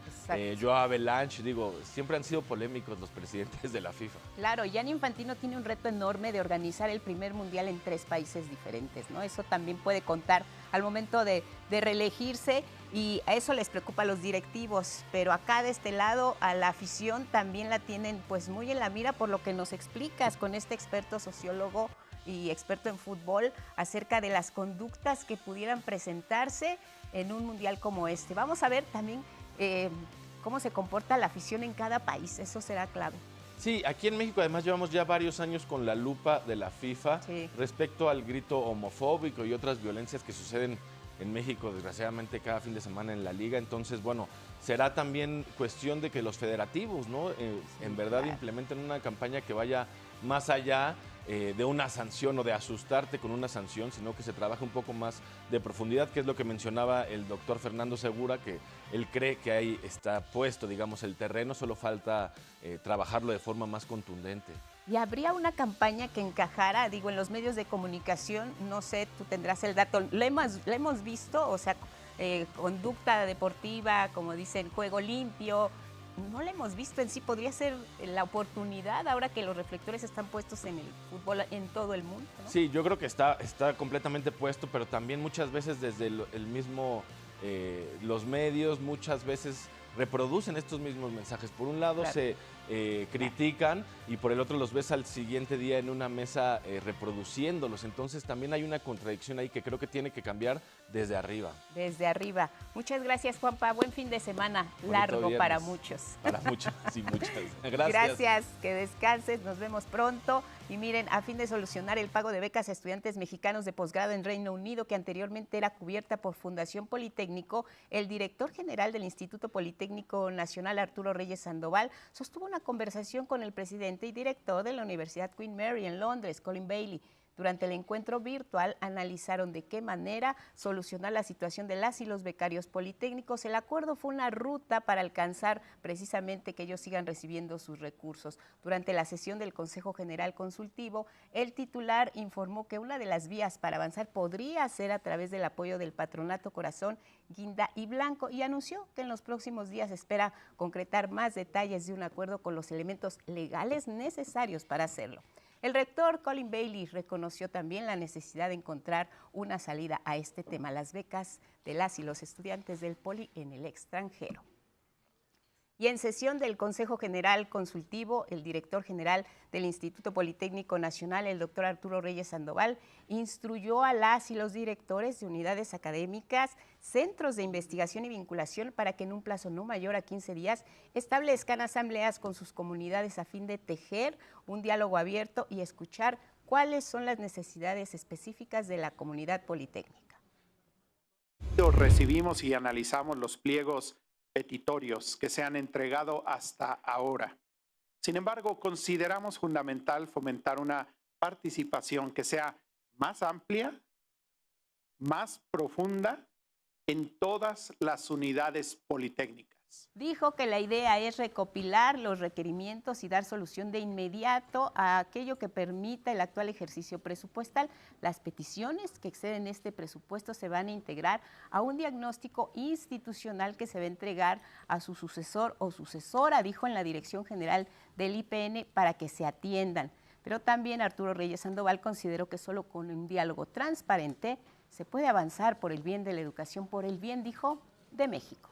Joao Avalanche, digo, siempre han sido polémicos los presidentes de la FIFA. Claro, Gianni Infantino tiene un reto enorme de organizar el primer mundial en 3 países diferentes, ¿no? Eso también puede contar al momento de reelegirse y a eso les preocupa a los directivos, pero acá de este lado a la afición también la tienen pues muy en la mira por lo que nos explicas con este experto sociólogo y experto en fútbol acerca de las conductas que pudieran presentarse en un mundial como este. Vamos a ver también cómo se comporta la afición en cada país, eso será clave. Sí, aquí en México además llevamos ya varios años con la lupa de la FIFA respecto al grito homofóbico y otras violencias que suceden en México, desgraciadamente, cada fin de semana en la liga. Entonces, bueno, será también cuestión de que los federativos, ¿no? En verdad implementen una campaña que vaya más allá de una sanción o de asustarte con una sanción, sino que se trabaje un poco más de profundidad, que es lo que mencionaba el doctor Fernando Segura, que él cree que ahí está puesto, digamos, el terreno, solo falta trabajarlo de forma más contundente. ¿Y habría una campaña que encajara, digo, en los medios de comunicación? No sé, tú tendrás el dato, ¿lo hemos visto? O sea, conducta deportiva, como dicen, juego limpio, no lo hemos visto en sí. Podría ser la oportunidad ahora que los reflectores están puestos en el fútbol en todo el mundo, ¿no? Sí, yo creo que está completamente puesto, pero también muchas veces desde el mismo, los medios muchas veces reproducen estos mismos mensajes. Por un lado se critican y por el otro los ves al siguiente día en una mesa reproduciéndolos. Entonces también hay una contradicción ahí que creo que tiene que cambiar desde arriba. Desde arriba. Muchas gracias, Juanpa. Buen fin de semana. Largo para muchos. Para muchos, sí, muchas. Gracias. Gracias, que descanses. Nos vemos pronto. Y miren, a fin de solucionar el pago de becas a estudiantes mexicanos de posgrado en Reino Unido, que anteriormente era cubierta por Fundación Politécnico, el director general del Instituto Politécnico Nacional, Arturo Reyes Sandoval, sostuvo una conversación con el presidente y director de la Universidad Queen Mary en Londres, Colin Bailey. Durante el encuentro virtual analizaron de qué manera solucionar la situación de las y los becarios politécnicos. El acuerdo fue una ruta para alcanzar precisamente que ellos sigan recibiendo sus recursos. Durante la sesión del Consejo General Consultivo, el titular informó que una de las vías para avanzar podría ser a través del apoyo del Patronato Corazón, Guinda y Blanco, y anunció que en los próximos días espera concretar más detalles de un acuerdo con los elementos legales necesarios para hacerlo. El rector Colin Bailey reconoció también la necesidad de encontrar una salida a este tema, las becas de las y los estudiantes del Poli en el extranjero. Y en sesión del Consejo General Consultivo, el director general del Instituto Politécnico Nacional, el doctor Arturo Reyes Sandoval, instruyó a las y los directores de unidades académicas, centros de investigación y vinculación para que en un plazo no mayor a 15 días establezcan asambleas con sus comunidades a fin de tejer un diálogo abierto y escuchar cuáles son las necesidades específicas de la comunidad politécnica. Recibimos y analizamos los pliegos petitorios que se han entregado hasta ahora. Sin embargo, consideramos fundamental fomentar una participación que sea más amplia, más profunda en todas las unidades politécnicas. Dijo que la idea es recopilar los requerimientos y dar solución de inmediato a aquello que permita el actual ejercicio presupuestal. Las peticiones que exceden este presupuesto se van a integrar a un diagnóstico institucional que se va a entregar a su sucesor o sucesora, dijo en la Dirección General del IPN, para que se atiendan. Pero también Arturo Reyes Sandoval consideró que solo con un diálogo transparente se puede avanzar por el bien de la educación, por el bien, dijo, de México.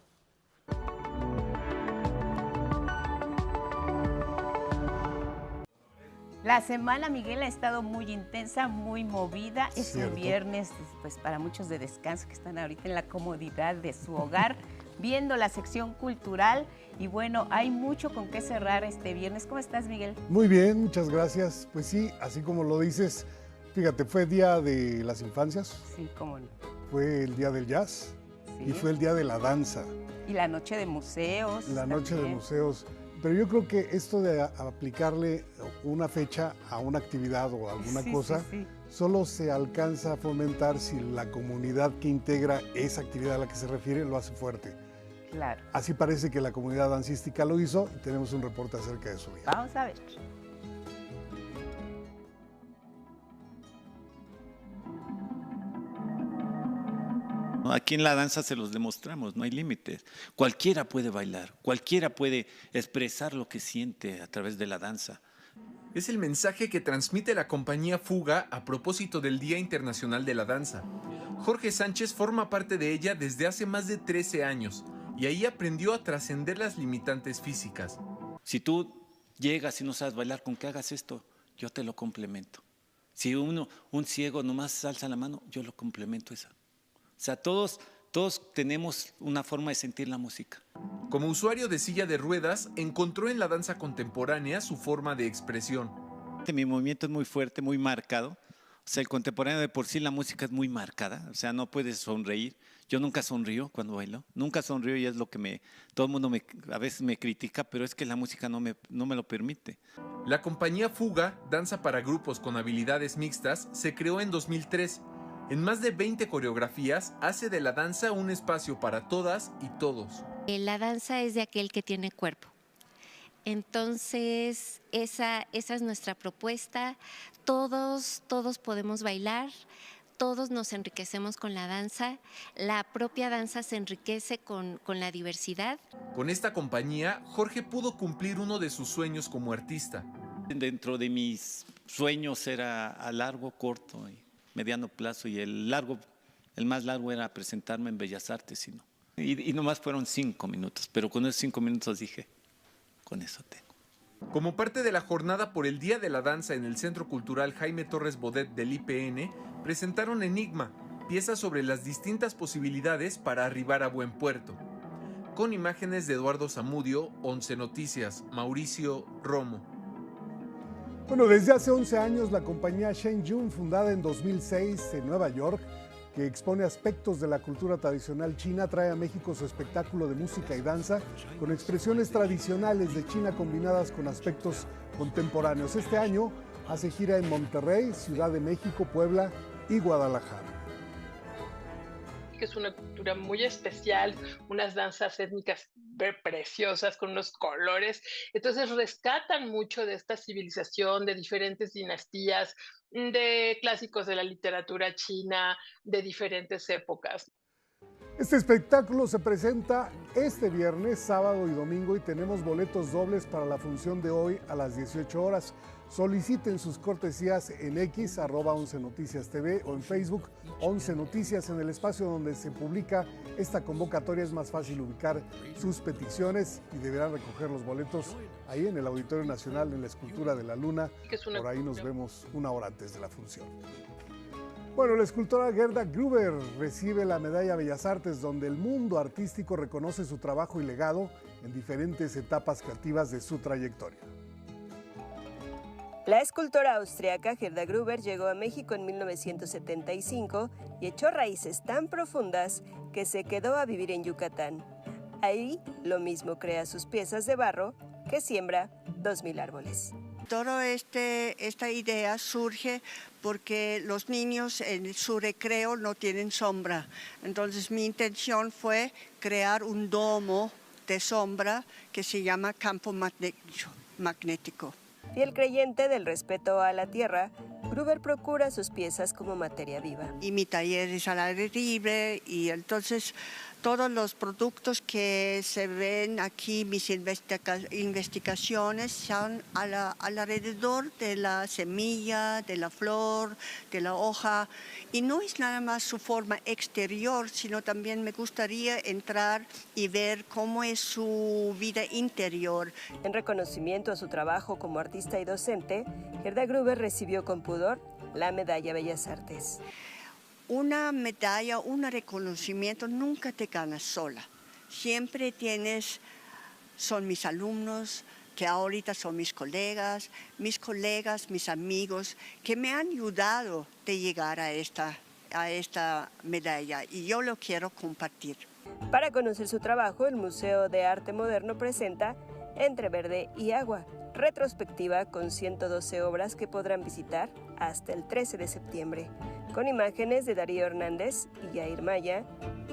La semana, Miguel, ha estado muy intensa, muy movida. Es un viernes, pues para muchos de descanso que están ahorita en la comodidad de su hogar, viendo la sección cultural. Y bueno, hay mucho con qué cerrar este viernes. ¿Cómo estás, Miguel? Muy bien, muchas gracias. Pues sí, así como lo dices, fíjate, fue Día de las Infancias. Sí, cómo no. Fue el Día del Jazz, sí, y fue el Día de la Danza. Y la Noche de Museos. La Noche de Museos. Pero yo creo que esto de aplicarle una fecha a una actividad o alguna cosa, solo se alcanza a fomentar si la comunidad que integra esa actividad a la que se refiere lo hace fuerte. Claro. Así parece que la comunidad dancística lo hizo y tenemos un reporte acerca de eso. Vamos a ver. Aquí en la danza se los demostramos, no hay límites. Cualquiera puede bailar, cualquiera puede expresar lo que siente a través de la danza. Es el mensaje que transmite la compañía Fuga a propósito del Día Internacional de la Danza. Jorge Sánchez forma parte de ella desde hace más de 13 años y ahí aprendió a trascender las limitantes físicas. Si tú llegas y no sabes bailar, con que hagas esto, yo te lo complemento. Si un ciego nomás alza la mano, yo lo complemento esa. O sea, todos tenemos una forma de sentir la música. Como usuario de silla de ruedas, encontró en la danza contemporánea su forma de expresión. Mi movimiento es muy fuerte, muy marcado. O sea, el contemporáneo de por sí la música es muy marcada. O sea, no puedes sonreír. Yo nunca sonrío cuando bailo. Nunca sonrío y es lo que todo el mundo a veces me critica, pero es que la música no me lo permite. La compañía Fuga, danza para grupos con habilidades mixtas, se creó en 2003. En más de 20 coreografías, hace de la danza un espacio para todas y todos. La danza es de aquel que tiene cuerpo. Entonces, esa es nuestra propuesta. Todos podemos bailar, todos nos enriquecemos con la danza. La propia danza se enriquece con la diversidad. Con esta compañía, Jorge pudo cumplir uno de sus sueños como artista. Dentro de mis sueños era a largo, corto y mediano plazo, y el más largo era presentarme en Bellas Artes, y nomás fueron 5 minutos, pero con esos 5 minutos dije, con eso tengo. Como parte de la jornada por el Día de la Danza en el Centro Cultural Jaime Torres Bodet del IPN, presentaron Enigma, piezas sobre las distintas posibilidades para arribar a buen puerto. Con imágenes de Eduardo Zamudio, 11 Noticias, Mauricio Romo. Bueno, desde hace 11 años la compañía Shenyun, fundada en 2006 en Nueva York, que expone aspectos de la cultura tradicional china, trae a México su espectáculo de música y danza con expresiones tradicionales de China combinadas con aspectos contemporáneos. Este año Hace gira en Monterrey, Ciudad de México, Puebla y Guadalajara. Que es una cultura muy especial, unas danzas étnicas preciosas con unos colores, entonces rescatan mucho de esta civilización, de diferentes dinastías, de clásicos de la literatura china, de diferentes épocas. Este espectáculo se presenta este viernes, sábado y domingo y tenemos boletos dobles para la función de hoy a las 18 horas. Soliciten sus cortesías en X, @11 Noticias TV o en Facebook 11 Noticias. En el espacio donde se publica esta convocatoria es más fácil ubicar sus peticiones y deberán recoger los boletos ahí en el Auditorio Nacional de la Escultura de la Luna. Por ahí nos vemos una hora antes de la función. Bueno, la escultora Gerda Gruber recibe la Medalla Bellas Artes, donde el mundo artístico reconoce su trabajo y legado en diferentes etapas creativas de su trayectoria. La escultora austriaca Gerda Gruber llegó a México en 1975 y echó raíces tan profundas que se quedó a vivir en Yucatán. Ahí, lo mismo crea sus piezas de barro que siembra 2000 árboles. Toda esta idea surge porque los niños en su recreo no tienen sombra. Entonces mi intención fue crear un domo de sombra que se llama campo magnético. Fiel creyente del respeto a la tierra, Gruber procura sus piezas como materia viva. Y mi taller es al aire libre y entonces todos los productos que se ven aquí, mis investigaciones son alrededor de la semilla, de la flor, de la hoja. Y no es nada más su forma exterior, sino también me gustaría entrar y ver cómo es su vida interior. En reconocimiento a su trabajo como artista y docente, Gerda Gruber recibió con pudor la Medalla Bellas Artes. Una medalla, un reconocimiento nunca te ganas sola. Siempre son mis alumnos, que ahorita son mis colegas, mis amigos, que me han ayudado de llegar a esta medalla y yo lo quiero compartir. Para conocer su trabajo, el Museo de Arte Moderno presenta Entre Verde y Agua, retrospectiva con 112 obras que podrán visitar hasta el 13 de septiembre. Con imágenes de Darío Hernández y Yair Maya,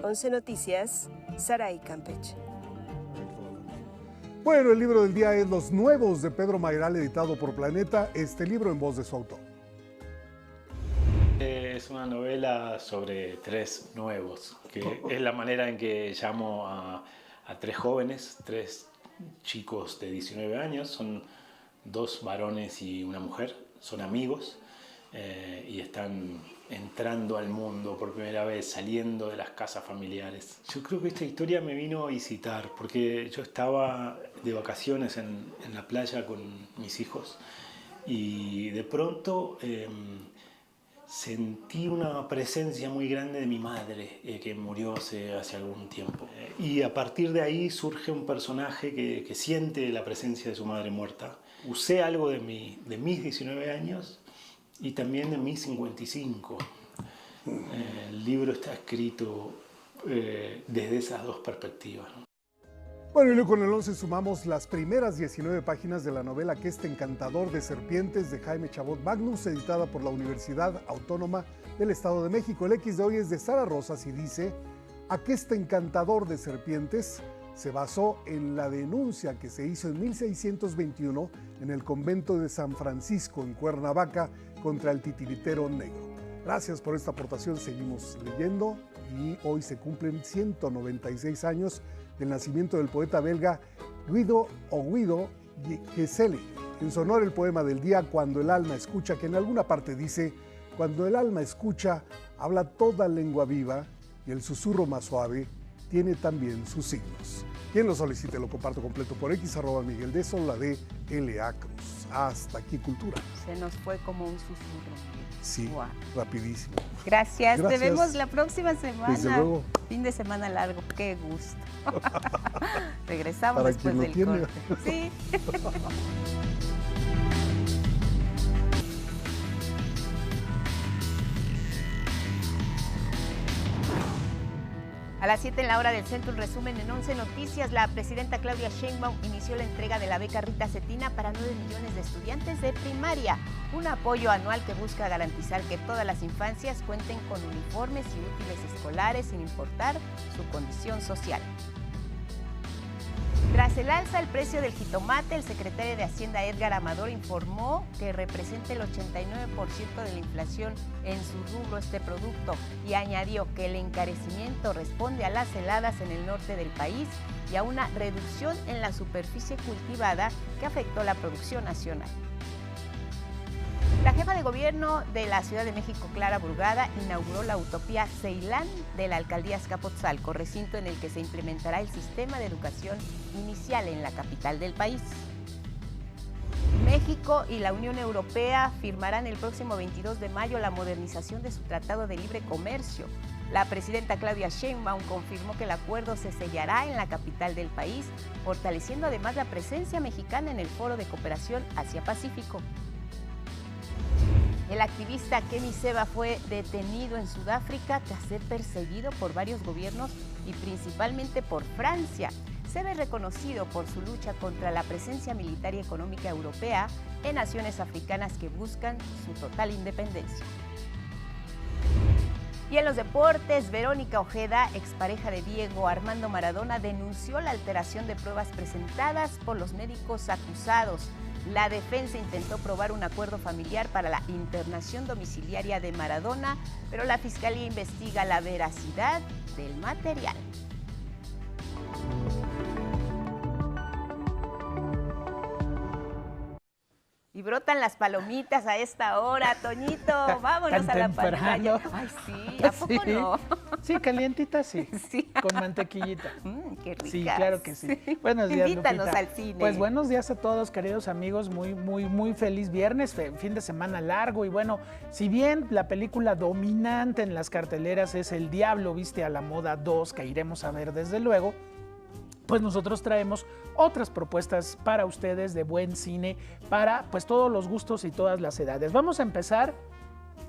11 Noticias, Saray Campeche. Bueno, el libro del día es Los Nuevos de Pedro Mayral, editado por Planeta, este libro en voz de su autor. Es una novela sobre tres nuevos, que es la manera en que llamo a tres jóvenes, tres chicos de 19 años, son dos varones y una mujer, son amigos y están entrando al mundo por primera vez, saliendo de las casas familiares. Yo creo que esta historia me vino a visitar porque yo estaba de vacaciones en la playa con mis hijos y de pronto sentí una presencia muy grande de mi madre que murió hace algún tiempo. Y a partir de ahí surge un personaje que siente la presencia de su madre muerta. Usé algo de mis 19 años y también de mis 55. El libro está escrito desde esas dos perspectivas, ¿no? Bueno, y luego con el 11 sumamos las primeras 19 páginas de la novela Aquest encantador de serpientes de Jaime Chabot Magnus, editada por la Universidad Autónoma del Estado de México. El X de hoy es de Sara Rosas y dice: Aquest encantador de serpientes se basó en la denuncia que se hizo en 1621 en el convento de San Francisco, en Cuernavaca, contra el titiritero negro. Gracias por esta aportación, seguimos leyendo y hoy se cumplen 196 años del nacimiento del poeta belga Guido Gezelle. En su honor, el poema del día, Cuando el alma escucha, que en alguna parte dice: cuando el alma escucha, habla toda lengua viva y el susurro más suave tiene también sus signos. Quien lo solicite lo comparto completo por X, @Miguel de Sol, la de L.A. Cruz. Hasta aquí Cultura. Se nos fue como un susurro. Sí, wow. Rapidísimo. Gracias. Te vemos la próxima semana. Desde luego. Fin de semana largo, qué gusto. Regresamos después del corte. Sí. A las 7 en la hora del centro, un resumen en 11 Noticias. La presidenta Claudia Sheinbaum inició la entrega de la beca Rita Cetina para 9 millones de estudiantes de primaria. Un apoyo anual que busca garantizar que todas las infancias cuenten con uniformes y útiles escolares sin importar su condición social. Tras el alza del precio del jitomate, el secretario de Hacienda Edgar Amador informó que representa el 89% de la inflación en su rubro este producto y añadió que el encarecimiento responde a las heladas en el norte del país y a una reducción en la superficie cultivada que afectó la producción nacional. La jefa de gobierno de la Ciudad de México, Clara Brugada, inauguró la Utopía Ceilán de la alcaldía Azcapotzalco, recinto en el que se implementará el sistema de educación inicial en la capital del país. México y la Unión Europea firmarán el próximo 22 de mayo la modernización de su Tratado de Libre Comercio. La presidenta Claudia Sheinbaum confirmó que el acuerdo se sellará en la capital del país, fortaleciendo además la presencia mexicana en el Foro de Cooperación Asia-Pacífico. El activista Kemi Seba fue detenido en Sudáfrica tras ser perseguido por varios gobiernos y principalmente por Francia. Seba es reconocido por su lucha contra la presencia militar y económica europea en naciones africanas que buscan su total independencia. Y en los deportes, Verónica Ojeda, expareja de Diego Armando Maradona, denunció la alteración de pruebas presentadas por los médicos acusados. La defensa intentó probar un acuerdo familiar para la internación domiciliaria de Maradona, pero la Fiscalía investiga la veracidad del material. Y brotan las palomitas a esta hora, Toñito. Vámonos a la pantalla. Ay, sí, ¿a poco no? Sí, calientitas, sí. Con mantequillita. Qué ricas. Sí, claro que sí. Buenos días, Invítanos Lupita. al cine. Pues buenos días a todos, queridos amigos. Muy feliz viernes, fin de semana largo. Y bueno, si bien la película dominante en las carteleras es El Diablo Viste a la Moda 2, que iremos a ver desde luego, pues nosotros traemos otras propuestas para ustedes de buen cine, para pues todos los gustos y todas las edades. Vamos a empezar,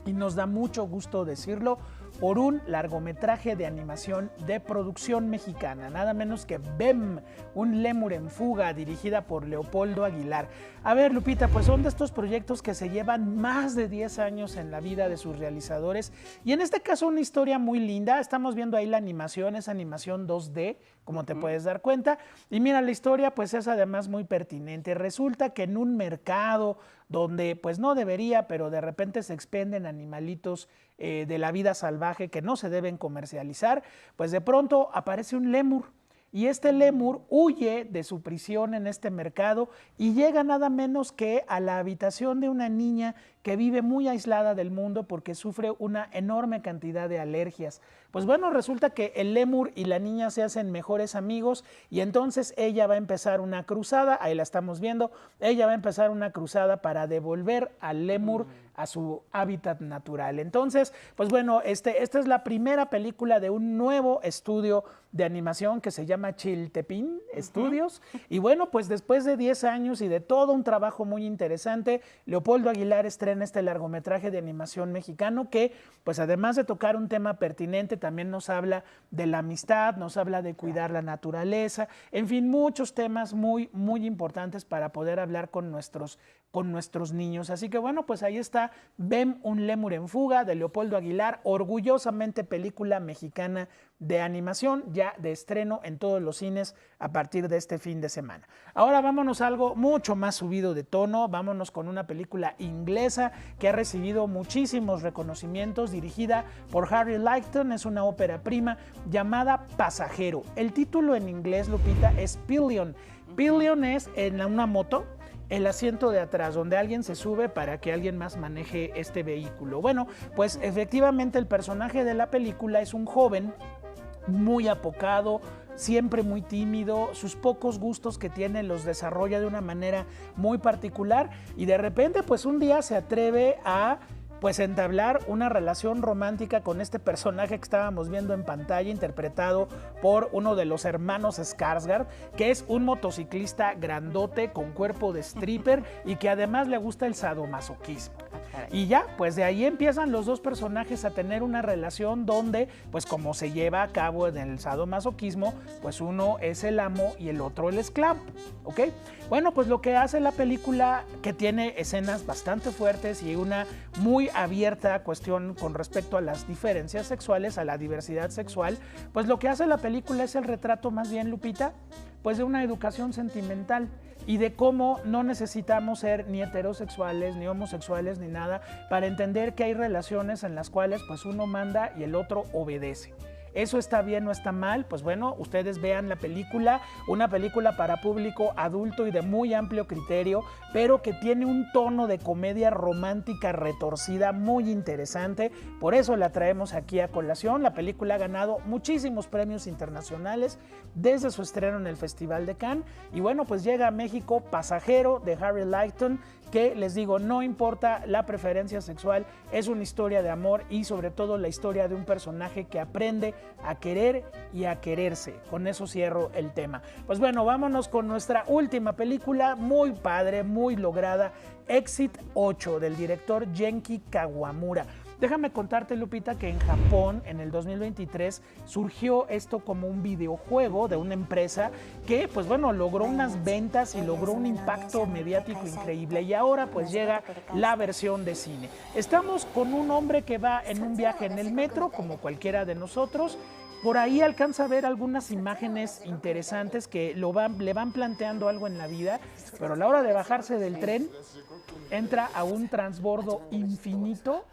y nos da mucho gusto decirlo, por un largometraje de animación de producción mexicana, nada menos que BEM, un lémur en fuga, dirigida por Leopoldo Aguilar. A ver, Lupita, pues son de estos proyectos que se llevan más de 10 años en la vida de sus realizadores, y en este caso una historia muy linda. Estamos viendo ahí la animación, es animación 2D, como te puedes dar cuenta, y mira, la historia pues es además muy pertinente. Resulta que en un mercado donde pues no debería, pero de repente se expenden animalitos de la vida salvaje que no se deben comercializar, pues de pronto aparece un lémur. Y este lémur huye de su prisión en este mercado y llega nada menos que a la habitación de una niña que vive muy aislada del mundo porque sufre una enorme cantidad de alergias. Pues bueno, resulta que el lémur y la niña se hacen mejores amigos y entonces ella va a empezar una cruzada, ahí la estamos viendo, ella va a empezar una cruzada para devolver al lémur a su hábitat natural. Entonces, pues bueno, esta es la primera película de un nuevo estudio de animación que se llama Chiltepín Studios. Y bueno, pues después de 10 años y de todo un trabajo muy interesante, Leopoldo Aguilar estrena este largometraje de animación mexicano que, pues además de tocar un tema pertinente, también nos habla de la amistad, nos habla de cuidar la naturaleza, en fin, muchos temas muy importantes para poder hablar con nuestros niños. Así que bueno, pues ahí está BEM, un lémur en fuga, de Leopoldo Aguilar, orgullosamente película mexicana de animación, ya de estreno en todos los cines a partir de este fin de semana. Ahora vámonos a algo mucho más subido de tono, vámonos con una película inglesa que ha recibido muchísimos reconocimientos, dirigida por Harry Lighton, es una ópera prima llamada Pasajero. El título en inglés, Lupita, es Pillion. Pillion es en una moto, el asiento de atrás, donde alguien se sube para que alguien más maneje este vehículo. Bueno, pues efectivamente el personaje de la película es un joven muy apocado, siempre muy tímido, sus pocos gustos que tiene los desarrolla de una manera muy particular y de repente pues un día se atreve a pues entablar una relación romántica con este personaje que estábamos viendo en pantalla, interpretado por uno de los hermanos Skarsgård, que es un motociclista grandote con cuerpo de stripper y que además le gusta el sadomasoquismo. Y ya, pues de ahí empiezan los dos personajes a tener una relación donde, pues como se lleva a cabo en el sadomasoquismo, pues uno es el amo y el otro el esclavo, ¿ok? Bueno, pues lo que hace la película, que tiene escenas bastante fuertes y una muy abierta cuestión con respecto a las diferencias sexuales, a la diversidad sexual, pues lo que hace la película es el retrato más bien, Lupita, pues de una educación sentimental y de cómo no necesitamos ser ni heterosexuales, ni homosexuales, ni nada, para entender que hay relaciones en las cuales pues uno manda y el otro obedece. ¿Eso está bien o está mal? Pues bueno, ustedes vean la película, una película para público adulto y de muy amplio criterio, pero que tiene un tono de comedia romántica retorcida muy interesante. Por eso la traemos aquí a colación. La película ha ganado muchísimos premios internacionales desde su estreno en el Festival de Cannes. Y bueno, pues llega a México Pasajero de Harry Lighton, que les digo, no importa la preferencia sexual, es una historia de amor y sobre todo la historia de un personaje que aprende a querer y a quererse. Con eso cierro el tema. Pues bueno, vámonos con nuestra última película, muy padre, muy lograda, Exit 8, del director Genki Kawamura. Déjame contarte, Lupita, que en Japón, en el 2023, surgió esto como un videojuego de una empresa que, pues bueno, logró unas ventas y logró un impacto mediático increíble. Y ahora, pues llega la versión de cine. Estamos con un hombre que va en un viaje en el metro, como cualquiera de nosotros. Por ahí alcanza a ver algunas imágenes interesantes que le van planteando algo en la vida, pero a la hora de bajarse del tren, entra a un transbordo infinito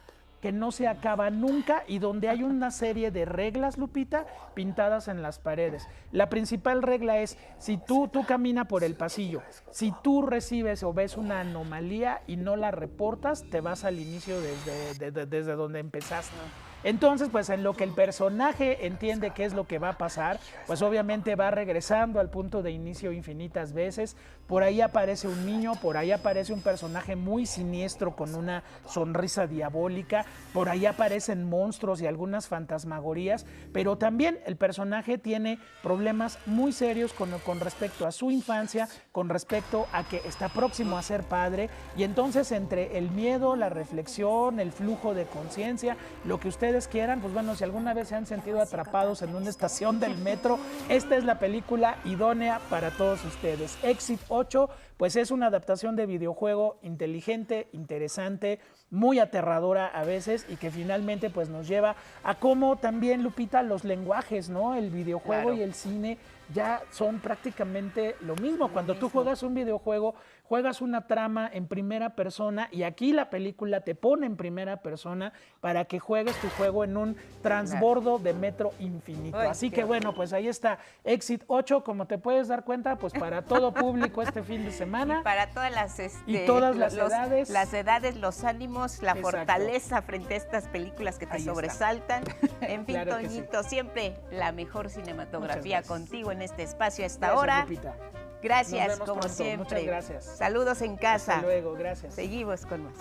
que no se acaba nunca y donde hay una serie de reglas, Lupita, pintadas en las paredes. La principal regla es, si tú caminas por el pasillo, si tú recibes o ves una anomalía y no la reportas, te vas al inicio desde donde empezaste. Entonces, pues en lo que el personaje entiende qué es lo que va a pasar, pues obviamente va regresando al punto de inicio infinitas veces. Por ahí aparece un niño, por ahí aparece un personaje muy siniestro con una sonrisa diabólica, por ahí aparecen monstruos y algunas fantasmagorías, pero también el personaje tiene problemas muy serios con respecto a su infancia, con respecto a que está próximo a ser padre, y entonces entre el miedo, la reflexión, el flujo de conciencia, lo que ustedes quieran, pues bueno, si alguna vez se han sentido atrapados en una estación del metro, esta es la película idónea para todos ustedes. Exit 8, pues es una adaptación de videojuego inteligente, interesante, muy aterradora a veces y que finalmente pues nos lleva a cómo también, Lupita, los lenguajes, ¿no? El videojuego claro. Y el cine ya son prácticamente lo mismo. Cuando tú juegas un videojuego, juegas una trama en primera persona y aquí la película te pone en primera persona para que juegues tu juego en un transbordo de metro infinito. Ay, así que bueno, pues ahí está Exit 8, como te puedes dar cuenta, pues para todo público este fin de semana. Y para todas las edades. Las edades, los ánimos, la fortaleza frente a estas películas que te ahí sobresaltan. En fin, claro Toñito, sí. Siempre la mejor cinematografía contigo en este espacio a esta hora. Lupita. Gracias, como pronto. Siempre. Muchas gracias. Saludos en casa. Hasta luego, gracias. Seguimos con más.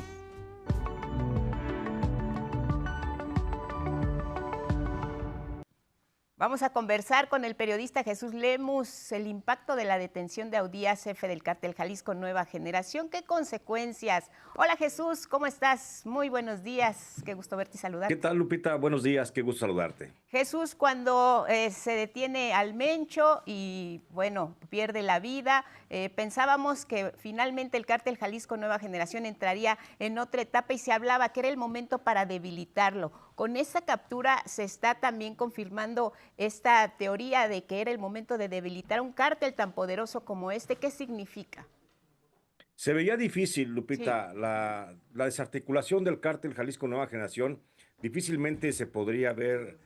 Vamos a conversar con el periodista Jesús Lemus, el impacto de la detención de Audías, jefe del Cártel Jalisco Nueva Generación. ¿Qué consecuencias? Hola Jesús, ¿cómo estás? Muy buenos días, qué gusto verte y saludarte. ¿Qué tal, Lupita? Buenos días, qué gusto saludarte. Jesús, cuando se detiene al Mencho y, bueno, pierde la vida, pensábamos que finalmente el Cártel Jalisco Nueva Generación entraría en otra etapa y se hablaba que era el momento para debilitarlo. Con esta captura se está también confirmando esta teoría de que era el momento de debilitar un cártel tan poderoso como este. ¿Qué significa? Se veía difícil, Lupita, sí. La desarticulación del Cártel Jalisco Nueva Generación difícilmente se podría haber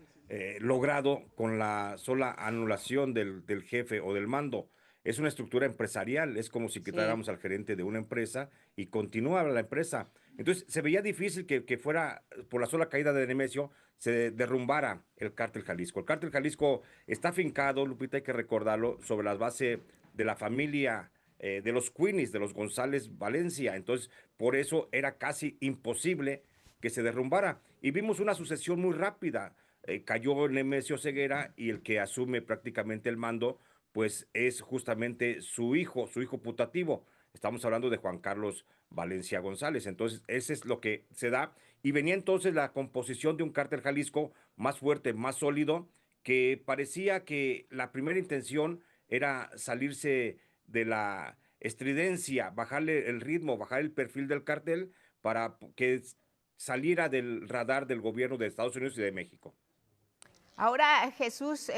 logrado con la sola anulación del jefe o del mando. Es una estructura empresarial, es como si quitáramos al gerente de una empresa y continúa la empresa. Entonces, se veía difícil que fuera, por la sola caída de Nemesio, se derrumbara el Cártel Jalisco. El Cártel Jalisco está afincado, Lupita, hay que recordarlo, sobre la base de la familia de los Queenies, de los González Valencia. Entonces, por eso era casi imposible que se derrumbara. Y vimos una sucesión muy rápida. Cayó Nemesio Ceguera y el que asume prácticamente el mando, pues es justamente su hijo putativo, Estamos hablando de Juan Carlos Valencia González. Entonces, ese es lo que se da. Y venía entonces la composición de un cártel Jalisco más fuerte, más sólido, que parecía que la primera intención era salirse de la estridencia, bajarle el ritmo, bajar el perfil del cártel para que saliera del radar del gobierno de Estados Unidos y de México. Ahora, Jesús,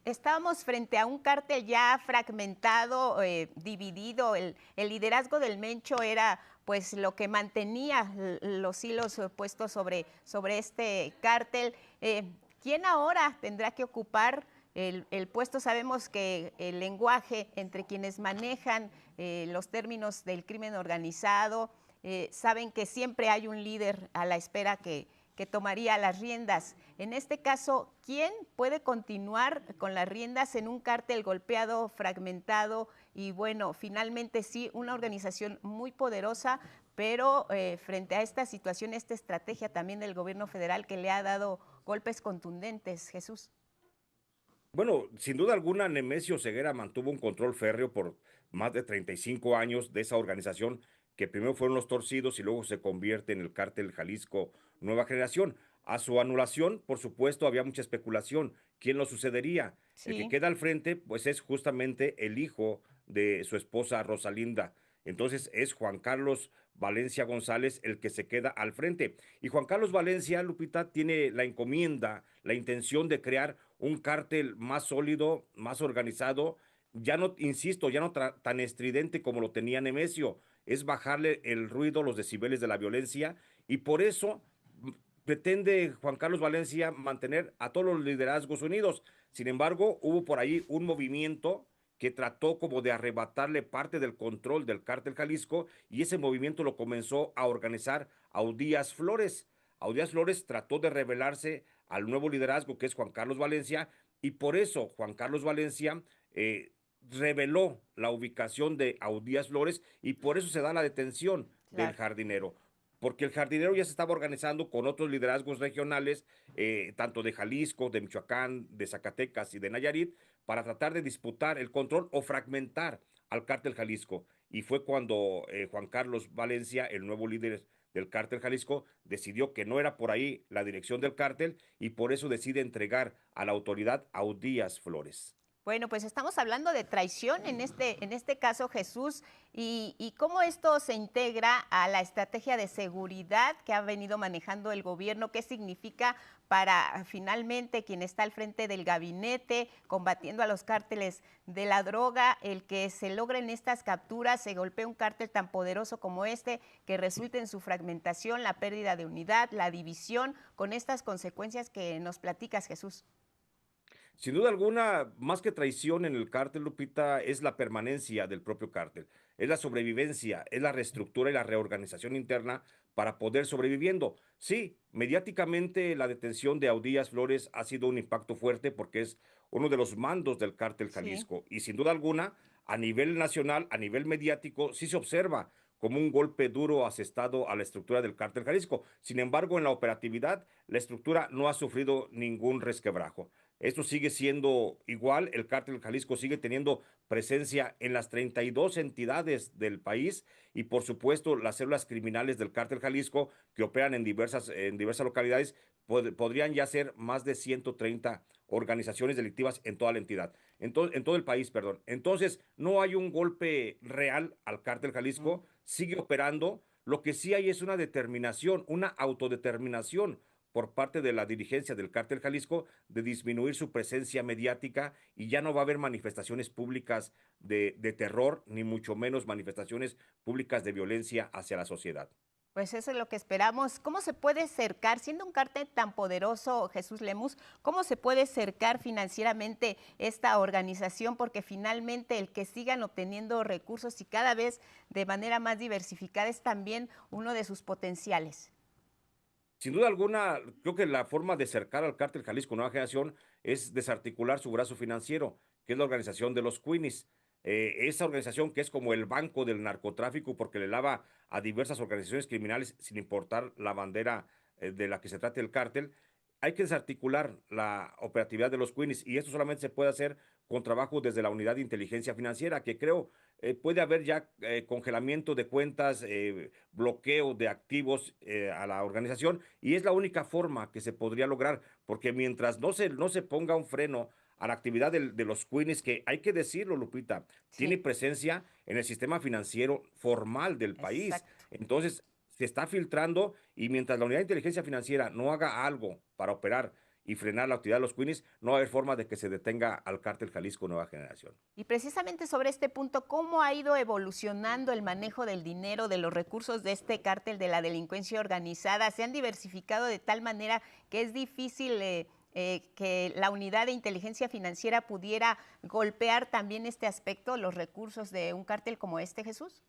estábamos frente a un cártel ya fragmentado, dividido. El liderazgo del Mencho era pues lo que mantenía los hilos puestos sobre este cártel. ¿Quién ahora tendrá que ocupar el puesto? Sabemos que el lenguaje entre quienes manejan los términos del crimen organizado saben que siempre hay un líder a la espera que tomaría las riendas. En este caso, ¿quién puede continuar con las riendas en un cártel golpeado, fragmentado y bueno, finalmente sí, una organización muy poderosa, pero frente a esta situación, esta estrategia también del gobierno federal que le ha dado golpes contundentes, Jesús? Bueno, sin duda alguna, Nemesio Ceguera mantuvo un control férreo por más de 35 años de esa organización, que primero fueron los Torcidos y luego se convierte en el cártel Jalisco Nueva Generación. A su anulación, por supuesto, había mucha especulación. ¿Quién lo sucedería? Sí. El que queda al frente, pues es justamente el hijo de su esposa Rosalinda. Entonces es Juan Carlos Valencia González el que se queda al frente. Y Juan Carlos Valencia, Lupita, tiene la encomienda, la intención de crear un cártel más sólido, más organizado, ya no, insisto, ya no tan estridente como lo tenía Nemesio. Es bajarle el ruido, los decibeles de la violencia, y por eso pretende Juan Carlos Valencia mantener a todos los liderazgos unidos. Sin embargo, hubo por ahí un movimiento que trató como de arrebatarle parte del control del cártel Jalisco, y ese movimiento lo comenzó a organizar Audías Flores. Audías Flores trató de rebelarse al nuevo liderazgo, que es Juan Carlos Valencia, y por eso Juan Carlos Valencia reveló la ubicación de Audías Flores, y por eso se da la detención del jardinero, porque el jardinero ya se estaba organizando con otros liderazgos regionales, tanto de Jalisco, de Michoacán, de Zacatecas y de Nayarit, para tratar de disputar el control o fragmentar al cártel Jalisco. Y fue cuando Juan Carlos Valencia, el nuevo líder del cártel Jalisco, decidió que no era por ahí la dirección del cártel, y por eso decide entregar a la autoridad Audías Flores. Bueno, pues estamos hablando de traición en este caso, Jesús, y cómo esto se integra a la estrategia de seguridad que ha venido manejando el gobierno. ¿Qué significa para finalmente quien está al frente del gabinete combatiendo a los cárteles de la droga, el que se logren estas capturas, se golpee un cártel tan poderoso como este, que resulte en su fragmentación, la pérdida de unidad, la división, con estas consecuencias que nos platicas, Jesús? Sin duda alguna, más que traición en el cártel, Lupita, es la permanencia del propio cártel, es la sobrevivencia, es la reestructura y la reorganización interna para poder sobreviviendo. Sí, mediáticamente la detención de Audías Flores ha sido un impacto fuerte porque es uno de los mandos del cártel Jalisco. Sí. Y sin duda alguna, a nivel nacional, a nivel mediático, sí se observa como un golpe duro asestado a la estructura del cártel Jalisco. Sin embargo, en la operatividad, la estructura no ha sufrido ningún resquebrajo. Esto sigue siendo igual, el cártel Jalisco sigue teniendo presencia en las 32 entidades del país, y por supuesto las células criminales del cártel Jalisco que operan en diversas localidades podrían ya ser más de 130 organizaciones delictivas en toda la entidad, en todo el país, perdón. Entonces no hay un golpe real al cártel Jalisco, sigue operando. Lo que sí hay es una determinación, una autodeterminación por parte de la dirigencia del cártel Jalisco de disminuir su presencia mediática, y ya no va a haber manifestaciones públicas de terror, ni mucho menos manifestaciones públicas de violencia hacia la sociedad. Pues eso es lo que esperamos. ¿Cómo se puede cercar, siendo un cártel tan poderoso, Jesús Lemus, cómo se puede cercar financieramente esta organización? Porque finalmente el que sigan obteniendo recursos y cada vez de manera más diversificada es también uno de sus potenciales. Sin duda alguna, creo que la forma de cercar al cártel Jalisco Nueva Generación es desarticular su brazo financiero, que es la organización de los Queenies. Esa organización que es como el banco del narcotráfico, porque le lava a diversas organizaciones criminales sin importar la bandera de la que se trate el cártel. Hay que desarticular la operatividad de los Queenies, y esto solamente se puede hacer con trabajo desde la Unidad de Inteligencia Financiera, que creo puede haber ya congelamiento de cuentas, bloqueo de activos a la organización, y es la única forma que se podría lograr, porque mientras no se ponga un freno a la actividad de los Queenies, que hay que decirlo, Lupita, tiene presencia en el sistema financiero formal del país. Entonces, se está filtrando, y mientras la Unidad de Inteligencia Financiera no haga algo para operar y frenar la actividad de los Queenies, no va a haber forma de que se detenga al Cártel Jalisco Nueva Generación. Y precisamente sobre este punto, ¿cómo ha ido evolucionando el manejo del dinero, de los recursos de este cártel de la delincuencia organizada? ¿Se han diversificado de tal manera que es difícil que la Unidad de Inteligencia Financiera pudiera golpear también este aspecto, los recursos de un cártel como este, Jesús?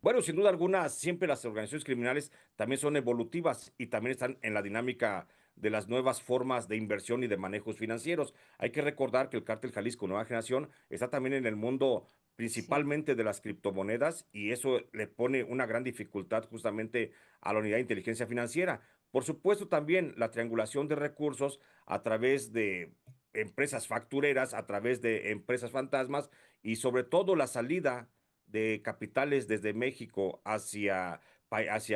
Bueno, sin duda alguna, siempre las organizaciones criminales también son evolutivas y también están en la dinámica de las nuevas formas de inversión y de manejos financieros. Hay que recordar que el Cártel Jalisco Nueva Generación está también en el mundo principalmente de las criptomonedas, y eso le pone una gran dificultad justamente a la Unidad de Inteligencia Financiera. Por supuesto, también la triangulación de recursos a través de empresas factureras, a través de empresas fantasmas, y sobre todo la salida de capitales desde México hacia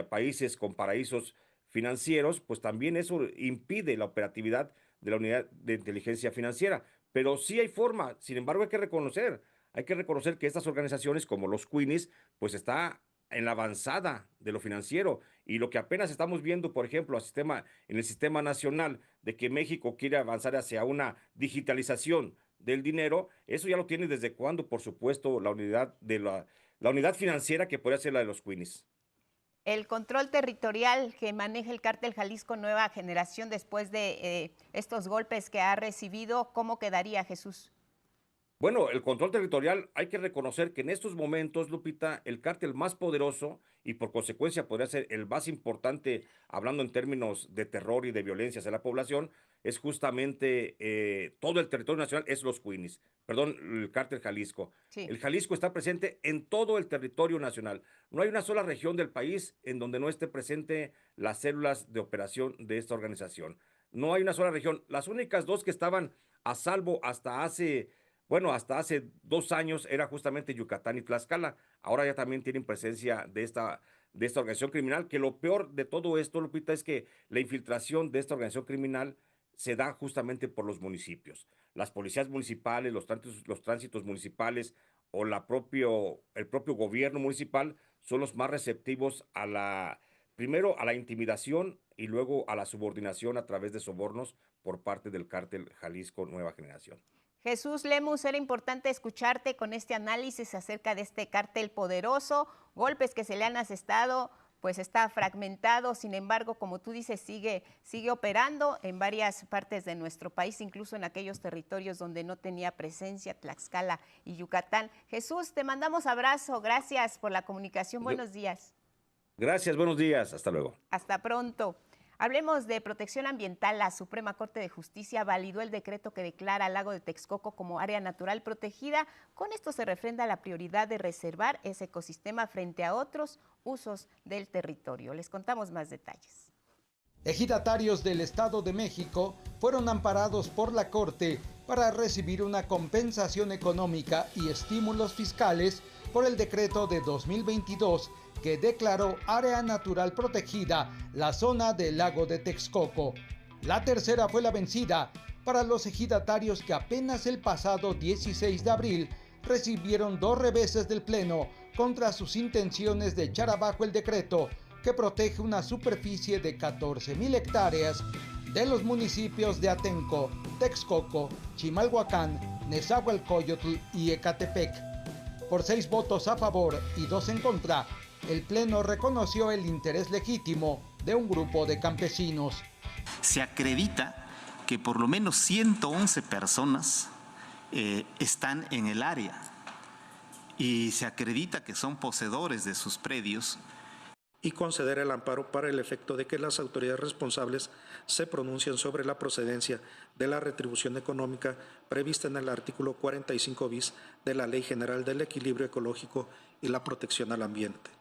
países con paraísos financieros, pues también eso impide la operatividad de la Unidad de Inteligencia Financiera. Pero sí hay forma. Sin embargo, hay que reconocer que estas organizaciones como los Queenies, pues está en la avanzada de lo financiero, y lo que apenas estamos viendo, por ejemplo, en el sistema nacional, de que México quiere avanzar hacia una digitalización del dinero, eso ya lo tiene desde cuando, por supuesto, la unidad financiera, que podría ser la de los Queenies. El control territorial que maneja el Cártel Jalisco Nueva Generación después de estos golpes que ha recibido, ¿cómo quedaría, Jesús? Bueno, el control territorial, hay que reconocer que en estos momentos, Lupita, el cártel más poderoso y por consecuencia podría ser el más importante, hablando en términos de terror y de violencia hacia la población, es justamente todo el territorio nacional, es los Queenies, perdón, el Cártel Jalisco. Sí. El Jalisco está presente en todo el territorio nacional. No hay una sola región del país en donde no esté presente las células de operación de esta organización. No hay una sola región. Las únicas dos que estaban a salvo hasta hace 2 años era justamente Yucatán y Tlaxcala. Ahora ya también tienen presencia de esta organización criminal, que lo peor de todo esto, Lupita, es que la infiltración de esta organización criminal se da justamente por los municipios. Las policías municipales, los tránsitos municipales o el propio gobierno municipal son los más receptivos primero a la intimidación y luego a la subordinación a través de sobornos por parte del Cártel Jalisco Nueva Generación. Jesús Lemus, era importante escucharte con este análisis acerca de este cártel poderoso, golpes que se le han asestado, pues está fragmentado, sin embargo, como tú dices, sigue operando en varias partes de nuestro país, incluso en aquellos territorios donde no tenía presencia, Tlaxcala y Yucatán. Jesús, te mandamos abrazo, gracias por la comunicación, buenos días. Gracias, buenos días, hasta luego. Hasta pronto. Hablemos de protección ambiental. La Suprema Corte de Justicia validó el decreto que declara al lago de Texcoco como área natural protegida. Con esto se refrenda la prioridad de reservar ese ecosistema frente a otros usos del territorio. Les contamos más detalles. Ejidatarios del Estado de México fueron amparados por la Corte para recibir una compensación económica y estímulos fiscales por el decreto de 2022 que declaró área natural protegida la zona del lago de Texcoco. La tercera fue la vencida para los ejidatarios que apenas el pasado 16 de abril recibieron 2 reveses del Pleno contra sus intenciones de echar abajo el decreto que protege una superficie de 14,000 hectáreas de los municipios de Atenco, Texcoco, Chimalhuacán, Nezahualcóyotl y Ecatepec. Por 6 votos a favor y 2 en contra, el Pleno reconoció el interés legítimo de un grupo de campesinos. Se acredita que por lo menos 111 personas están en el área y se acredita que son poseedores de sus predios. Y conceder el amparo para el efecto de que las autoridades responsables se pronuncien sobre la procedencia de la retribución económica prevista en el artículo 45 bis de la Ley General del Equilibrio Ecológico y la Protección al Ambiente.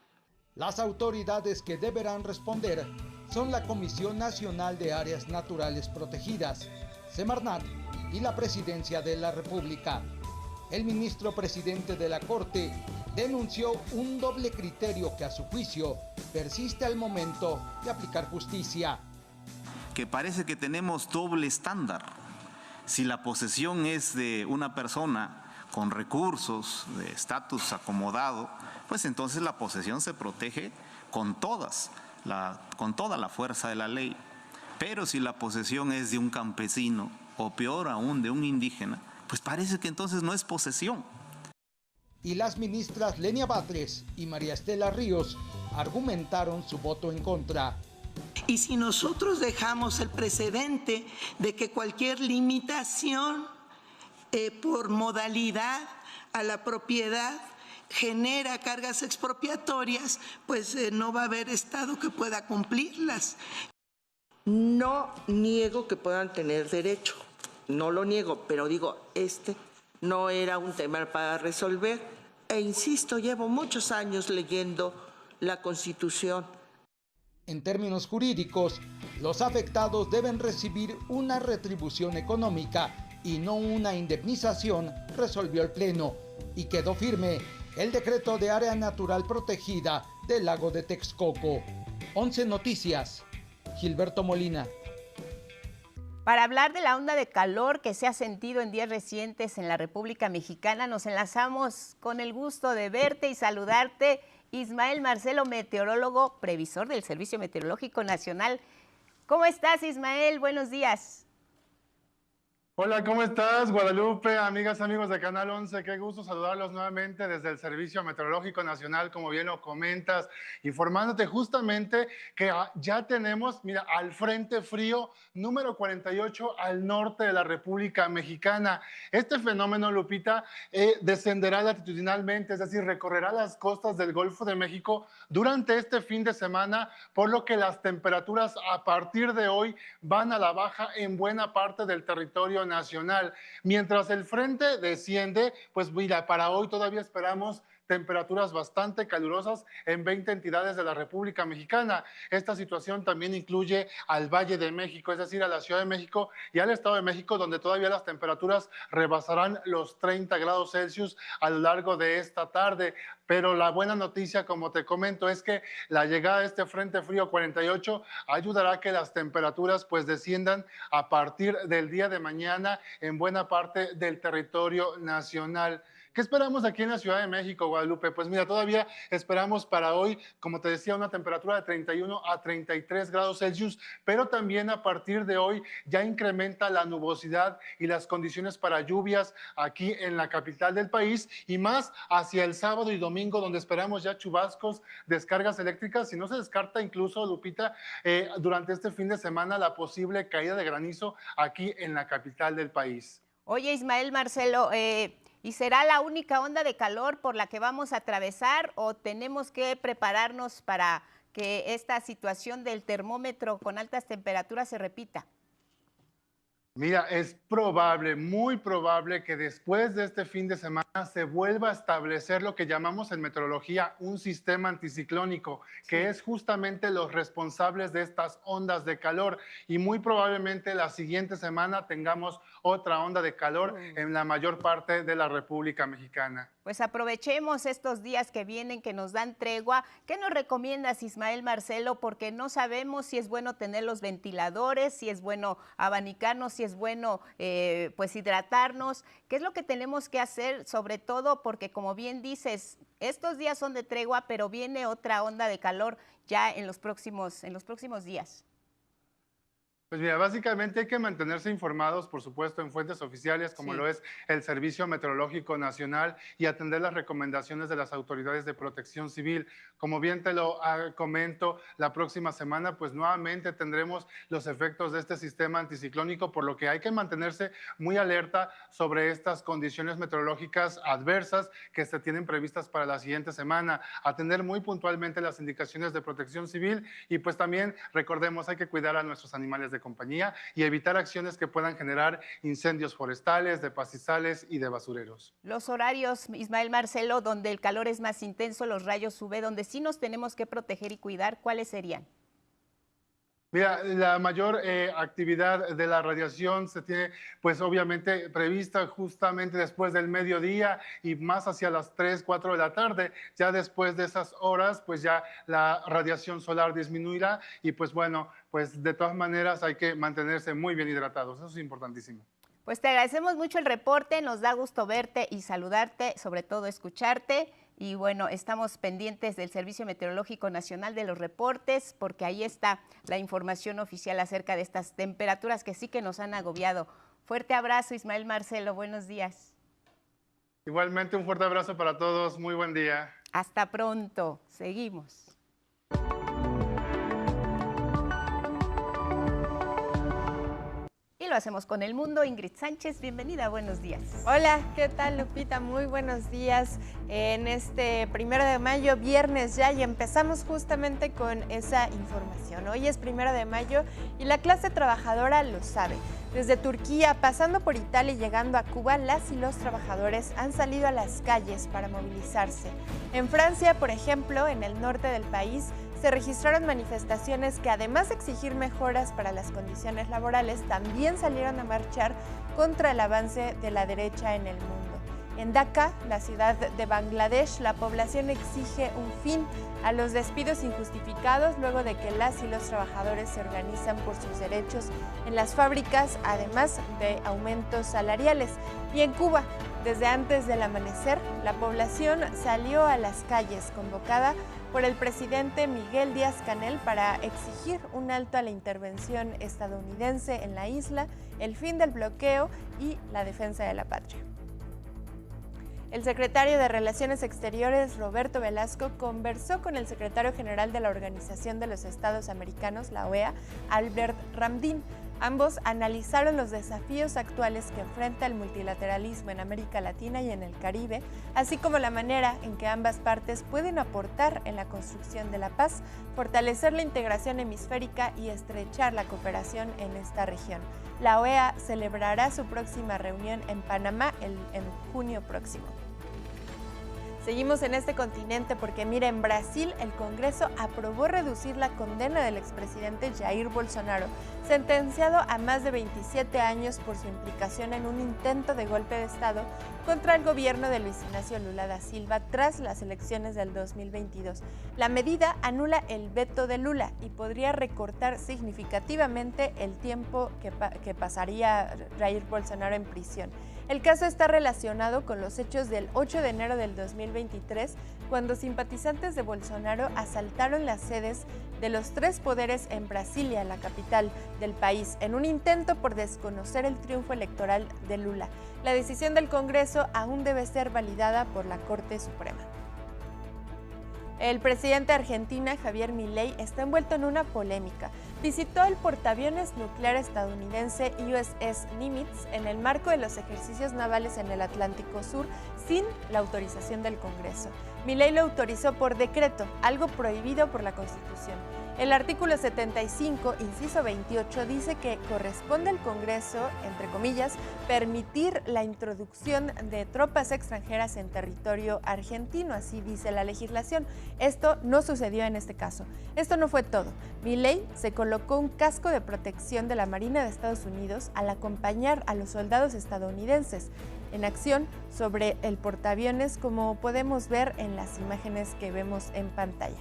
Las autoridades que deberán responder son la Comisión Nacional de Áreas Naturales Protegidas, Semarnat, y la presidencia de la República. El ministro presidente de la Corte denunció un doble criterio que a su juicio persiste al momento de aplicar justicia. Que parece que tenemos doble estándar. Si la posesión es de una persona con recursos, de estatus acomodado, pues entonces la posesión se protege con toda la fuerza de la ley. Pero si la posesión es de un campesino, o peor aún, de un indígena, pues parece que entonces no es posesión. Y las ministras Lenia Batres y María Estela Ríos argumentaron su voto en contra. Y si nosotros dejamos el precedente de que cualquier limitación por modalidad a la propiedad genera cargas expropiatorias, pues no va a haber Estado que pueda cumplirlas. No niego que puedan tener derecho, no lo niego, pero digo, no era un tema para resolver. E insisto, llevo muchos años leyendo la Constitución. En términos jurídicos, los afectados deben recibir una retribución económica y no una indemnización, resolvió el Pleno, y quedó firme el decreto de área natural protegida del lago de Texcoco. 11 Noticias, Gilberto Molina. Para hablar de la onda de calor que se ha sentido en días recientes en la República Mexicana, nos enlazamos con el gusto de verte y saludarte, Ismael Marcelo, meteorólogo, previsor del Servicio Meteorológico Nacional. ¿Cómo estás, Ismael? Buenos días. Hola, ¿cómo estás, Guadalupe? Amigas, amigos de Canal 11, qué gusto saludarlos nuevamente desde el Servicio Meteorológico Nacional, como bien lo comentas, informándote justamente que ya tenemos, mira, al Frente Frío número 48 al norte de la República Mexicana. Este fenómeno, Lupita, descenderá latitudinalmente, es decir, recorrerá las costas del Golfo de México durante este fin de semana, por lo que las temperaturas a partir de hoy van a la baja en buena parte del territorio nacional. Mientras el frente desciende, pues mira, para hoy todavía esperamos temperaturas bastante calurosas en 20 entidades de la República Mexicana. Esta situación también incluye al Valle de México, es decir, a la Ciudad de México y al Estado de México, donde todavía las temperaturas rebasarán los 30 grados Celsius a lo largo de esta tarde. Pero la buena noticia, como te comento, es que la llegada de este Frente Frío 48 ayudará a que las temperaturas pues desciendan a partir del día de mañana en buena parte del territorio nacional. ¿Qué esperamos aquí en la Ciudad de México, Guadalupe? Pues mira, todavía esperamos para hoy, como te decía, una temperatura de 31 a 33 grados Celsius, pero también a partir de hoy ya incrementa la nubosidad y las condiciones para lluvias aquí en la capital del país y más hacia el sábado y domingo, donde esperamos ya chubascos, descargas eléctricas. Si no se descarta incluso, Lupita, durante este fin de semana la posible caída de granizo aquí en la capital del país. Oye, Ismael Marcelo, ¿y será la única onda de calor por la que vamos a atravesar o tenemos que prepararnos para que esta situación del termómetro con altas temperaturas se repita? Mira, es probable, muy probable que después de este fin de semana se vuelva a establecer lo que llamamos en meteorología un sistema anticiclónico, que es justamente los responsables de estas ondas de calor. Y muy probablemente la siguiente semana tengamos otra onda de calor en la mayor parte de la República Mexicana. Pues aprovechemos estos días que vienen, que nos dan tregua. ¿Qué nos recomiendas, Ismael Marcelo? Porque no sabemos si es bueno tener los ventiladores, si es bueno abanicarnos, si es bueno pues hidratarnos. ¿Qué es lo que tenemos que hacer? Sobre todo porque, como bien dices, estos días son de tregua, pero viene otra onda de calor ya en los próximos días. Pues mira, básicamente hay que mantenerse informados, por supuesto, en fuentes oficiales como lo es el Servicio Meteorológico Nacional y atender las recomendaciones de las autoridades de protección civil. Como bien te lo comento, la próxima semana pues nuevamente tendremos los efectos de este sistema anticiclónico, por lo que hay que mantenerse muy alerta sobre estas condiciones meteorológicas adversas que se tienen previstas para la siguiente semana, atender muy puntualmente las indicaciones de protección civil y pues también recordemos, hay que cuidar a nuestros animales de compañía y evitar acciones que puedan generar incendios forestales, de pastizales y de basureros. Los horarios, Ismael Marcelo, donde el calor es más intenso, los rayos UV, donde sí nos tenemos que proteger y cuidar, ¿cuáles serían? Mira, la mayor actividad de la radiación se tiene, pues obviamente prevista justamente después del mediodía y más hacia las 3, 4 de la tarde. Ya después de esas horas, pues ya la radiación solar disminuirá y pues bueno, pues de todas maneras hay que mantenerse muy bien hidratados. Eso es importantísimo. Pues te agradecemos mucho el reporte, nos da gusto verte y saludarte, sobre todo escucharte. Y bueno, estamos pendientes del Servicio Meteorológico Nacional de los reportes, porque ahí está la información oficial acerca de estas temperaturas que sí que nos han agobiado. Fuerte abrazo, Ismael Marcelo, buenos días. Igualmente un fuerte abrazo para todos, muy buen día. Hasta pronto, seguimos. Y lo hacemos con El Mundo. Ingrid Sánchez, bienvenida, buenos días. Hola, ¿qué tal, Lupita? Muy buenos días en este 1 de mayo, viernes ya, y empezamos justamente con esa información. Hoy es 1 de mayo y la clase trabajadora lo sabe. Desde Turquía, pasando por Italia y llegando a Cuba, las y los trabajadores han salido a las calles para movilizarse. En Francia, por ejemplo, en el norte del país, se registraron manifestaciones que, además de exigir mejoras para las condiciones laborales, también salieron a marchar contra el avance de la derecha en el mundo. En Dhaka, la ciudad de Bangladesh, la población exige un fin a los despidos injustificados luego de que las y los trabajadores se organizan por sus derechos en las fábricas, además de aumentos salariales. Y en Cuba, desde antes del amanecer, la población salió a las calles, convocada por el presidente Miguel Díaz-Canel para exigir un alto a la intervención estadounidense en la isla, el fin del bloqueo y la defensa de la patria. El secretario de Relaciones Exteriores, Roberto Velasco, conversó con el secretario general de la Organización de los Estados Americanos, la OEA, Albert Ramdin. Ambos analizaron los desafíos actuales que enfrenta el multilateralismo en América Latina y en el Caribe, así como la manera en que ambas partes pueden aportar en la construcción de la paz, fortalecer la integración hemisférica y estrechar la cooperación en esta región. La OEA celebrará su próxima reunión en Panamá en junio próximo. Seguimos en este continente porque, mira, en Brasil el Congreso aprobó reducir la condena del expresidente Jair Bolsonaro, sentenciado a más de 27 años por su implicación en un intento de golpe de Estado contra el gobierno de Luis Inácio Lula da Silva tras las elecciones del 2022. La medida anula el veto de Lula y podría recortar significativamente el tiempo que pasaría Jair Bolsonaro en prisión. El caso está relacionado con los hechos del 8 de enero del 2023, cuando simpatizantes de Bolsonaro asaltaron las sedes de los 3 poderes en Brasilia, la capital del país, en un intento por desconocer el triunfo electoral de Lula. La decisión del Congreso aún debe ser validada por la Corte Suprema. El presidente de Argentina, Javier Milei, está envuelto en una polémica. Visitó el portaaviones nuclear estadounidense USS Nimitz en el marco de los ejercicios navales en el Atlántico Sur sin la autorización del Congreso. Milei lo autorizó por decreto, algo prohibido por la Constitución. El artículo 75, inciso 28, dice que corresponde al Congreso, entre comillas, permitir la introducción de tropas extranjeras en territorio argentino, así dice la legislación. Esto no sucedió en este caso. Esto no fue todo. Milei se colocó un casco de protección de la Marina de Estados Unidos al acompañar a los soldados estadounidenses en acción sobre el portaaviones, como podemos ver en las imágenes que vemos en pantalla.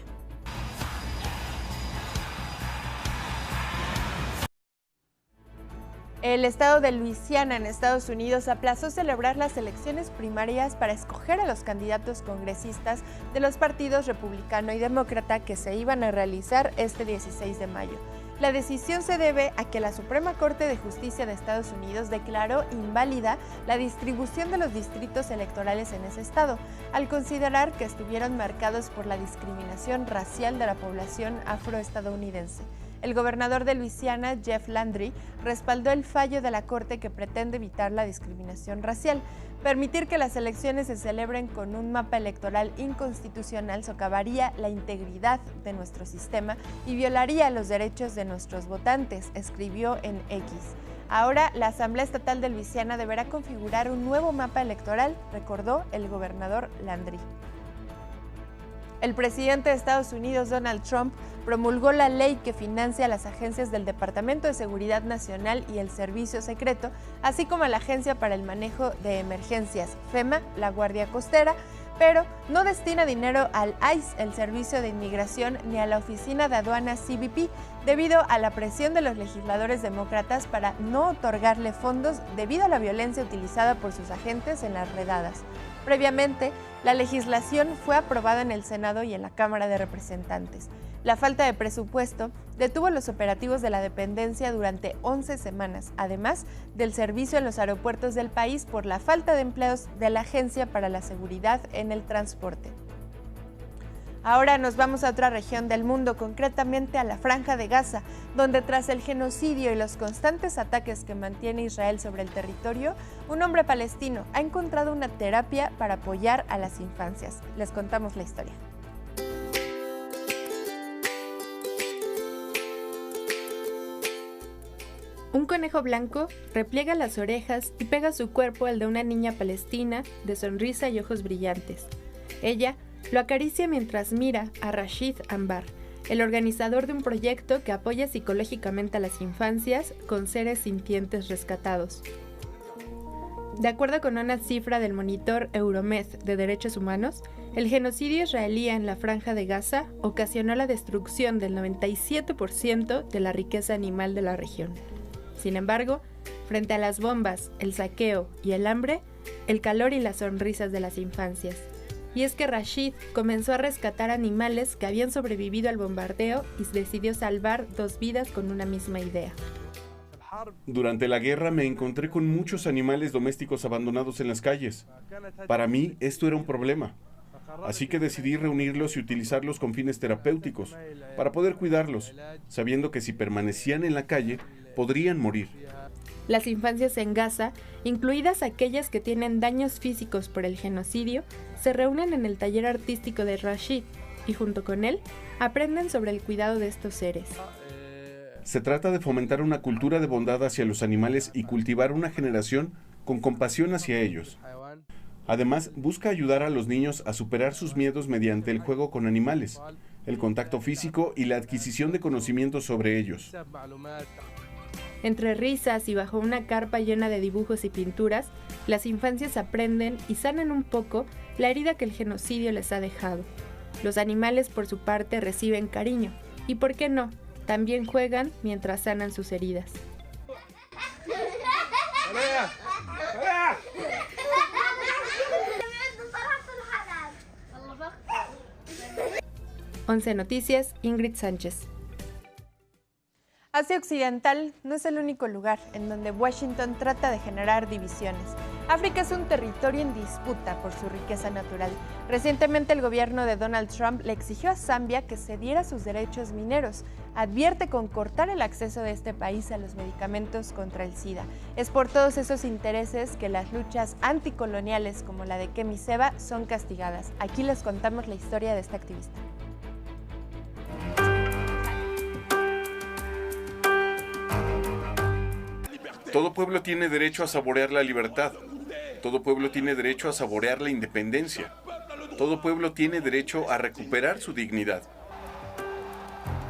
El estado de Luisiana en Estados Unidos aplazó celebrar las elecciones primarias para escoger a los candidatos congresistas de los partidos republicano y demócrata que se iban a realizar este 16 de mayo. La decisión se debe a que la Suprema Corte de Justicia de Estados Unidos declaró inválida la distribución de los distritos electorales en ese estado, al considerar que estuvieron marcados por la discriminación racial de la población afroestadounidense. El gobernador de Luisiana, Jeff Landry, respaldó el fallo de la Corte que pretende evitar la discriminación racial. Permitir que las elecciones se celebren con un mapa electoral inconstitucional socavaría la integridad de nuestro sistema y violaría los derechos de nuestros votantes, escribió en X. Ahora, la Asamblea Estatal de Luisiana deberá configurar un nuevo mapa electoral, recordó el gobernador Landry. El presidente de Estados Unidos, Donald Trump, promulgó la ley que financia a las agencias del Departamento de Seguridad Nacional y el Servicio Secreto, así como a la Agencia para el Manejo de Emergencias, FEMA, la Guardia Costera, pero no destina dinero al ICE, el Servicio de Inmigración, ni a la Oficina de Aduanas CBP, debido a la presión de los legisladores demócratas para no otorgarle fondos debido a la violencia utilizada por sus agentes en las redadas. Previamente, la legislación fue aprobada en el Senado y en la Cámara de Representantes. La falta de presupuesto detuvo los operativos de la dependencia durante 11 semanas, además del servicio en los aeropuertos del país por la falta de empleos de la Agencia para la Seguridad en el Transporte. Ahora nos vamos a otra región del mundo, concretamente a la Franja de Gaza, donde tras el genocidio y los constantes ataques que mantiene Israel sobre el territorio, un hombre palestino ha encontrado una terapia para apoyar a las infancias. Les contamos la historia. Un conejo blanco repliega las orejas y pega su cuerpo al de una niña palestina de sonrisa y ojos brillantes. Ella lo acaricia mientras mira a Rashid Ambar, el organizador de un proyecto que apoya psicológicamente a las infancias con seres sintientes rescatados. De acuerdo con una cifra del monitor Euromed de Derechos Humanos, el genocidio israelí en la Franja de Gaza ocasionó la destrucción del 97% de la riqueza animal de la región. Sin embargo, frente a las bombas, el saqueo y el hambre, el calor y las sonrisas de las infancias. Y es que Rashid comenzó a rescatar animales que habían sobrevivido al bombardeo y decidió salvar 2 vidas con una misma idea. Durante la guerra me encontré con muchos animales domésticos abandonados en las calles. Para mí esto era un problema. Así que decidí reunirlos y utilizarlos con fines terapéuticos, para poder cuidarlos, sabiendo que si permanecían en la calle, podrían morir. Las infancias en Gaza, incluidas aquellas que tienen daños físicos por el genocidio, se reúnen en el taller artístico de Rashid y junto con él aprenden sobre el cuidado de estos seres. Se trata de fomentar una cultura de bondad hacia los animales y cultivar una generación con compasión hacia ellos. Además, busca ayudar a los niños a superar sus miedos mediante el juego con animales, el contacto físico y la adquisición de conocimientos sobre ellos. Entre risas y bajo una carpa llena de dibujos y pinturas, las infancias aprenden y sanan un poco la herida que el genocidio les ha dejado. Los animales, por su parte, reciben cariño y, ¿por qué no?, también juegan mientras sanan sus heridas. 11 Noticias, Ingrid Sánchez. Asia Occidental no es el único lugar en donde Washington trata de generar divisiones. África es un territorio en disputa por su riqueza natural. Recientemente el gobierno de Donald Trump le exigió a Zambia que cediera sus derechos mineros. Advierte con cortar el acceso de este país a los medicamentos contra el SIDA. Es por todos esos intereses que las luchas anticoloniales como la de Kemi Seba son castigadas. Aquí les contamos la historia de esta activista. Todo pueblo tiene derecho a saborear la libertad. Todo pueblo tiene derecho a saborear la independencia. Todo pueblo tiene derecho a recuperar su dignidad.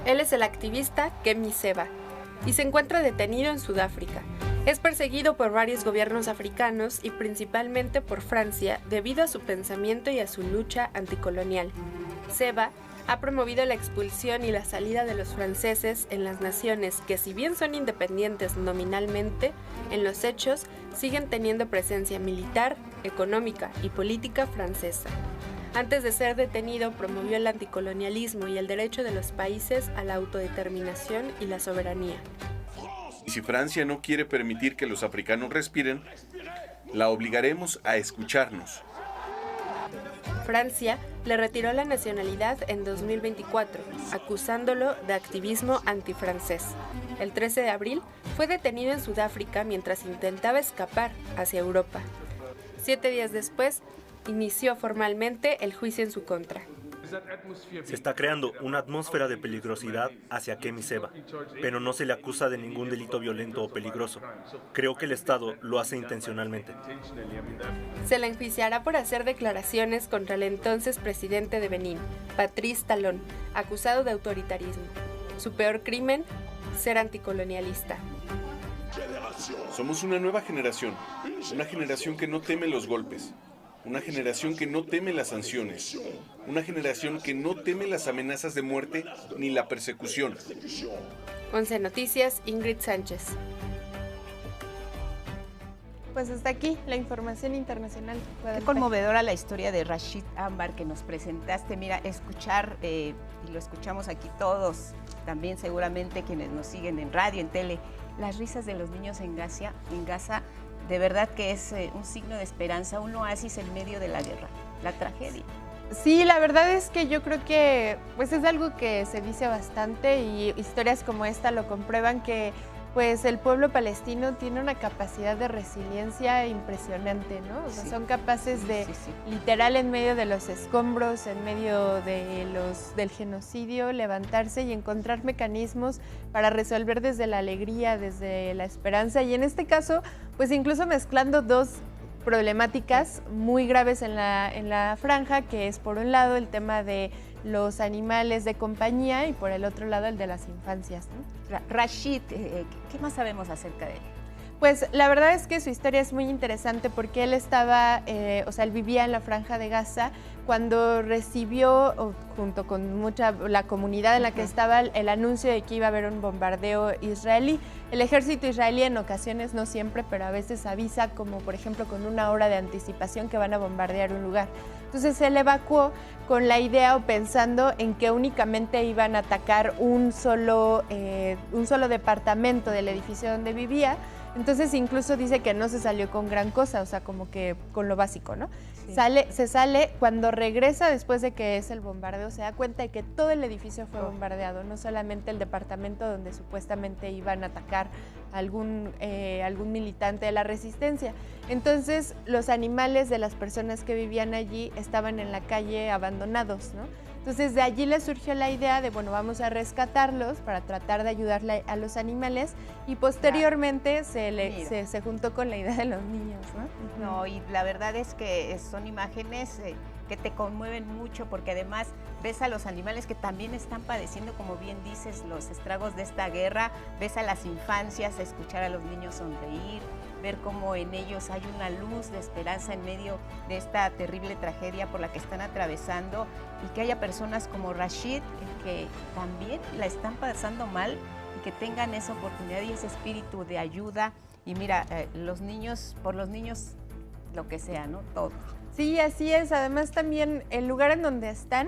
Él es el activista Kemi Seba y se encuentra detenido en Sudáfrica. Es perseguido por varios gobiernos africanos y principalmente por Francia debido a su pensamiento y a su lucha anticolonial. Seba ha promovido la expulsión y la salida de los franceses en las naciones que, si bien son independientes nominalmente, en los hechos siguen teniendo presencia militar, económica y política francesa. Antes de ser detenido, promovió el anticolonialismo y el derecho de los países a la autodeterminación y la soberanía. Y si Francia no quiere permitir que los africanos respiren, la obligaremos a escucharnos. Francia le retiró la nacionalidad en 2024, acusándolo de activismo antifrancés. El 13 de abril fue detenido en Sudáfrica mientras intentaba escapar hacia Europa. 7 días después, inició formalmente el juicio en su contra. Se está creando una atmósfera de peligrosidad hacia Kemi Seba, pero no se le acusa de ningún delito violento o peligroso. Creo que el Estado lo hace intencionalmente. Se le enjuiciará por hacer declaraciones contra el entonces presidente de Benín, Patrice Talon, acusado de autoritarismo. Su peor crimen, ser anticolonialista. Somos una nueva generación, una generación que no teme los golpes, una generación que no teme las sanciones, una generación que no teme las amenazas de muerte ni la persecución. 11 Noticias, Ingrid Sánchez. Pues hasta aquí la información internacional. Qué conmovedora la historia de Rashid Ambar que nos presentaste. Mira, escuchar, y lo escuchamos aquí todos, también seguramente quienes nos siguen en radio, en tele, las risas de los niños en Gaza, de verdad que es un signo de esperanza, un oasis en medio de la guerra, la tragedia. Sí, la verdad es que yo creo que pues es algo que se dice bastante y historias como esta lo comprueban que pues el pueblo palestino tiene una capacidad de resiliencia impresionante, ¿no? O sea, sí, son capaces de, literal, en medio de los escombros, en medio de del genocidio, levantarse y encontrar mecanismos para resolver desde la alegría, desde la esperanza, y en este caso, pues incluso mezclando dos problemáticas muy graves en la franja, que es por un lado el tema de los animales de compañía y por el otro lado el de las infancias, ¿no? Rashid, ¿qué más sabemos acerca de él? Pues la verdad es que su historia es muy interesante porque él estaba, él vivía en la Franja de Gaza cuando recibió, junto con la comunidad en la que estaba, el anuncio de que iba a haber un bombardeo israelí. El ejército israelí en ocasiones, no siempre, pero a veces avisa, como por ejemplo con 1 hora de anticipación, que van a bombardear un lugar. Entonces él evacuó con la idea o pensando en que únicamente iban a atacar un solo departamento del edificio donde vivía. Entonces incluso dice que no se salió con gran cosa, o sea, como que con lo básico, ¿no? Sí. Se sale, cuando regresa después de que es el bombardeo, se da cuenta de que todo el edificio fue bombardeado, no solamente el departamento donde supuestamente iban a atacar algún militante de la resistencia. Entonces los animales de las personas que vivían allí estaban en la calle abandonados, ¿no? Entonces de allí le surgió la idea de, bueno, vamos a rescatarlos para tratar de ayudarle a los animales, y posteriormente se juntó con la idea de los niños, ¿no? No, y la verdad es que son imágenes que te conmueven mucho, porque además ves a los animales que también están padeciendo, como bien dices, los estragos de esta guerra, ves a las infancias, escuchar a los niños sonreír, ver cómo en ellos hay una luz de esperanza en medio de esta terrible tragedia por la que están atravesando, y que haya personas como Rashid que también la están pasando mal y que tengan esa oportunidad y ese espíritu de ayuda. Y mira, por los niños, lo que sea, ¿no? Todo. Sí, así es. Además también el lugar en donde están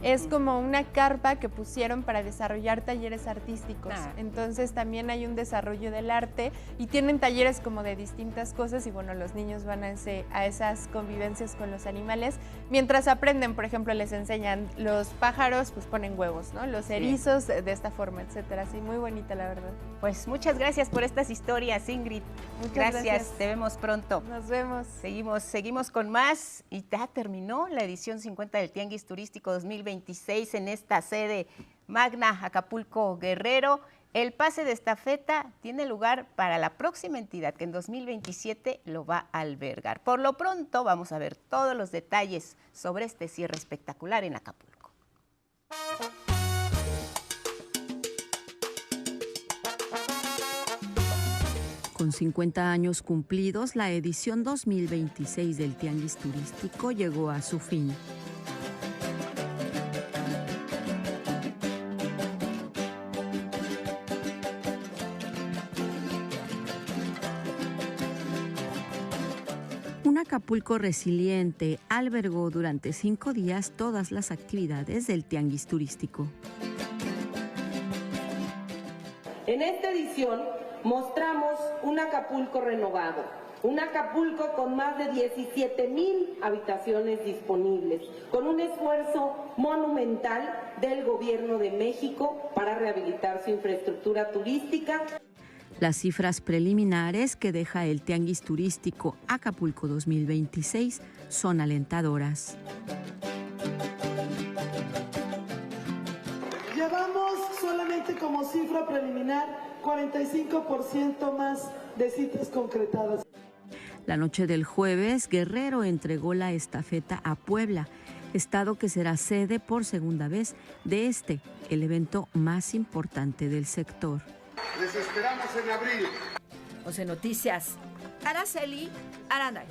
es como una carpa que pusieron para desarrollar talleres artísticos. Entonces también hay un desarrollo del arte y tienen talleres como de distintas cosas, y bueno, los niños van a esas convivencias con los animales. Mientras aprenden, por ejemplo, les enseñan los pájaros, pues ponen huevos, ¿no? Los erizos de esta forma, etcétera. Sí, muy bonita, la verdad. Pues muchas gracias por estas historias, Ingrid. Muchas gracias. Te vemos pronto. Nos vemos. Seguimos con más, y ya terminó la edición 50 del Tianguis Turístico 2026 en esta sede magna, Acapulco, Guerrero. El pase de estafeta tiene lugar para la próxima entidad que en 2027 lo va a albergar. Por lo pronto vamos a ver todos los detalles sobre este cierre espectacular en Acapulco. Con 50 años cumplidos, la edición 2026 del Tianguis Turístico llegó a su fin. Un Acapulco resiliente albergó durante 5 días todas las actividades del Tianguis Turístico. En esta edición mostramos un Acapulco renovado, un Acapulco con más de 17,000 habitaciones disponibles, con un esfuerzo monumental del Gobierno de México para rehabilitar su infraestructura turística. Las cifras preliminares que deja el Tianguis Turístico Acapulco 2026 son alentadoras. Llevamos solamente como cifra preliminar 45% más de citas concretadas. La noche del jueves, Guerrero entregó la estafeta a Puebla, estado que será sede por segunda vez de el evento más importante del sector. Les esperamos en abril. 11 Noticias, Araceli Aranday.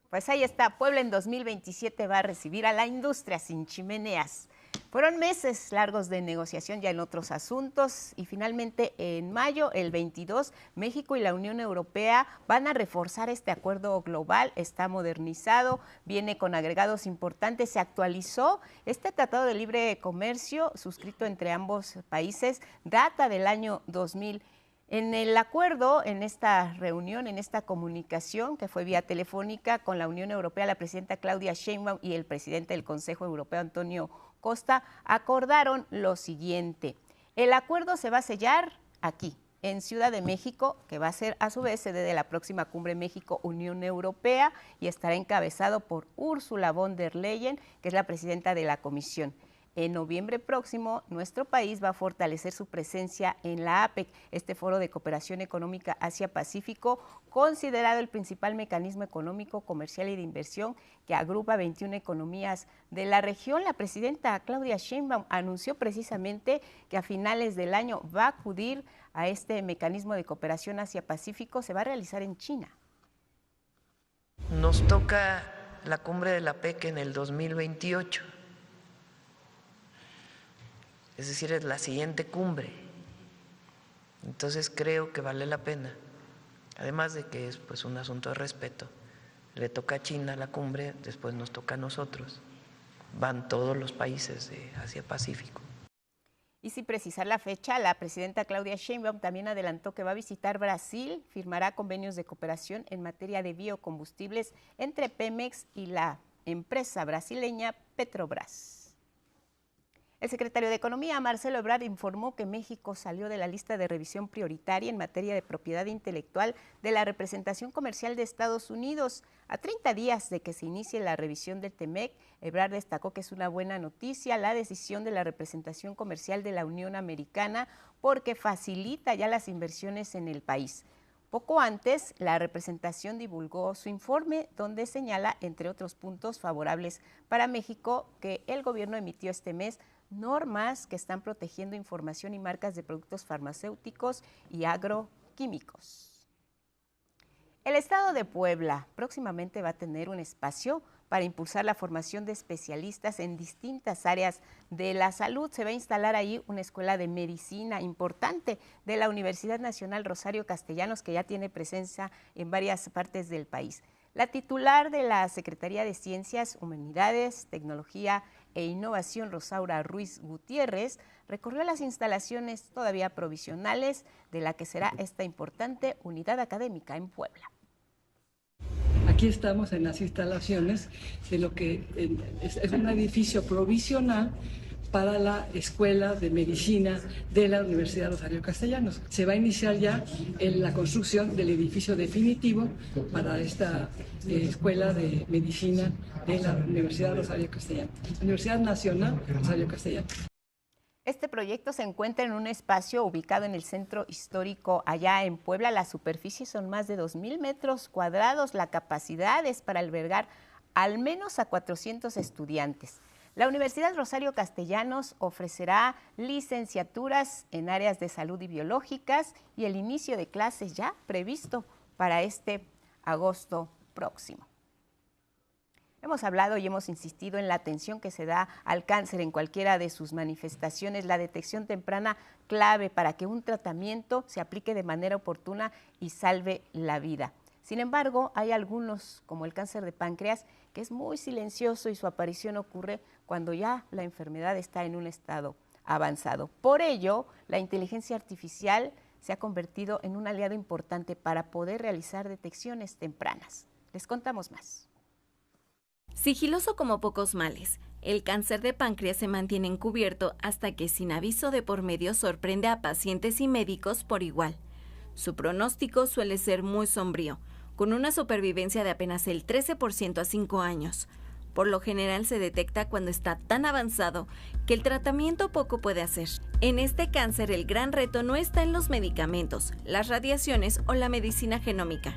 Pues ahí está, Puebla en 2027 va a recibir a la industria sin chimeneas. Fueron meses largos de negociación ya en otros asuntos y finalmente en mayo, el 22, México y la Unión Europea van a reforzar este acuerdo global, está modernizado, viene con agregados importantes, se actualizó. Este tratado de libre comercio suscrito entre ambos países data del año 2000. En el acuerdo, en esta reunión, en esta comunicación que fue vía telefónica con la Unión Europea, la presidenta Claudia Sheinbaum y el presidente del Consejo Europeo, Antonio Costa, acordaron lo siguiente. El acuerdo se va a sellar aquí, en Ciudad de México, que va a ser a su vez sede de la próxima Cumbre México-Unión Europea y estará encabezado por Ursula von der Leyen, que es la presidenta de la Comisión. En noviembre próximo, nuestro país va a fortalecer su presencia en la APEC, este foro de cooperación económica Asia-Pacífico, considerado el principal mecanismo económico, comercial y de inversión que agrupa 21 economías de la región. La presidenta Claudia Sheinbaum anunció precisamente que a finales del año va a acudir a este mecanismo de cooperación Asia-Pacífico, se va a realizar en China. Nos toca la cumbre de la APEC en el 2028. Es decir, es la siguiente cumbre. Entonces creo que vale la pena, además de que es pues un asunto de respeto. Le toca a China la cumbre, después nos toca a nosotros. Van todos los países de Asia-Pacífico. Y sin precisar la fecha, la presidenta Claudia Sheinbaum también adelantó que va a visitar Brasil, firmará convenios de cooperación en materia de biocombustibles entre Pemex y la empresa brasileña Petrobras. El secretario de Economía, Marcelo Ebrard, informó que México salió de la lista de revisión prioritaria en materia de propiedad intelectual de la representación comercial de Estados Unidos. A 30 días de que se inicie la revisión del TEMEC, Ebrard destacó que es una buena noticia la decisión de la representación comercial de la Unión Americana porque facilita ya las inversiones en el país. Poco antes, la representación divulgó su informe donde señala, entre otros puntos favorables para México, que el gobierno emitió este mes normas que están protegiendo información y marcas de productos farmacéuticos y agroquímicos. El Estado de Puebla próximamente va a tener un espacio para impulsar la formación de especialistas en distintas áreas de la salud. Se va a instalar ahí una escuela de medicina importante de la Universidad Nacional Rosario Castellanos, que ya tiene presencia en varias partes del país. La titular de la Secretaría de Ciencias, Humanidades, Tecnología e Innovación, Rosaura Ruiz Gutiérrez, recorrió las instalaciones todavía provisionales de la que será esta importante unidad académica en Puebla. Aquí estamos en las instalaciones de lo que es un edificio provisional para la Escuela de Medicina de la Universidad Rosario Castellanos. Se va a iniciar ya la construcción del edificio definitivo para esta Escuela de Medicina de la Universidad Rosario Castellanos, Universidad Nacional Rosario Castellanos. Este proyecto se encuentra en un espacio ubicado en el centro histórico allá en Puebla. La superficie son más de 2,000 metros cuadrados. La capacidad es para albergar al menos a 400 estudiantes. La Universidad Rosario Castellanos ofrecerá licenciaturas en áreas de salud y biológicas y el inicio de clases ya previsto para este agosto próximo. Hemos hablado y hemos insistido en la atención que se da al cáncer en cualquiera de sus manifestaciones, la detección temprana clave para que un tratamiento se aplique de manera oportuna y salve la vida. Sin embargo, hay algunos, como el cáncer de páncreas, que es muy silencioso y su aparición ocurre cuando ya la enfermedad está en un estado avanzado. Por ello, la inteligencia artificial se ha convertido en un aliado importante para poder realizar detecciones tempranas. Les contamos más. Sigiloso como pocos males, el cáncer de páncreas se mantiene encubierto hasta que sin aviso de por medio sorprende a pacientes y médicos por igual. Su pronóstico suele ser muy sombrío, con una supervivencia de apenas el 13% a 5 años. Por lo general se detecta cuando está tan avanzado que el tratamiento poco puede hacer. En este cáncer el gran reto no está en los medicamentos, las radiaciones o la medicina genómica.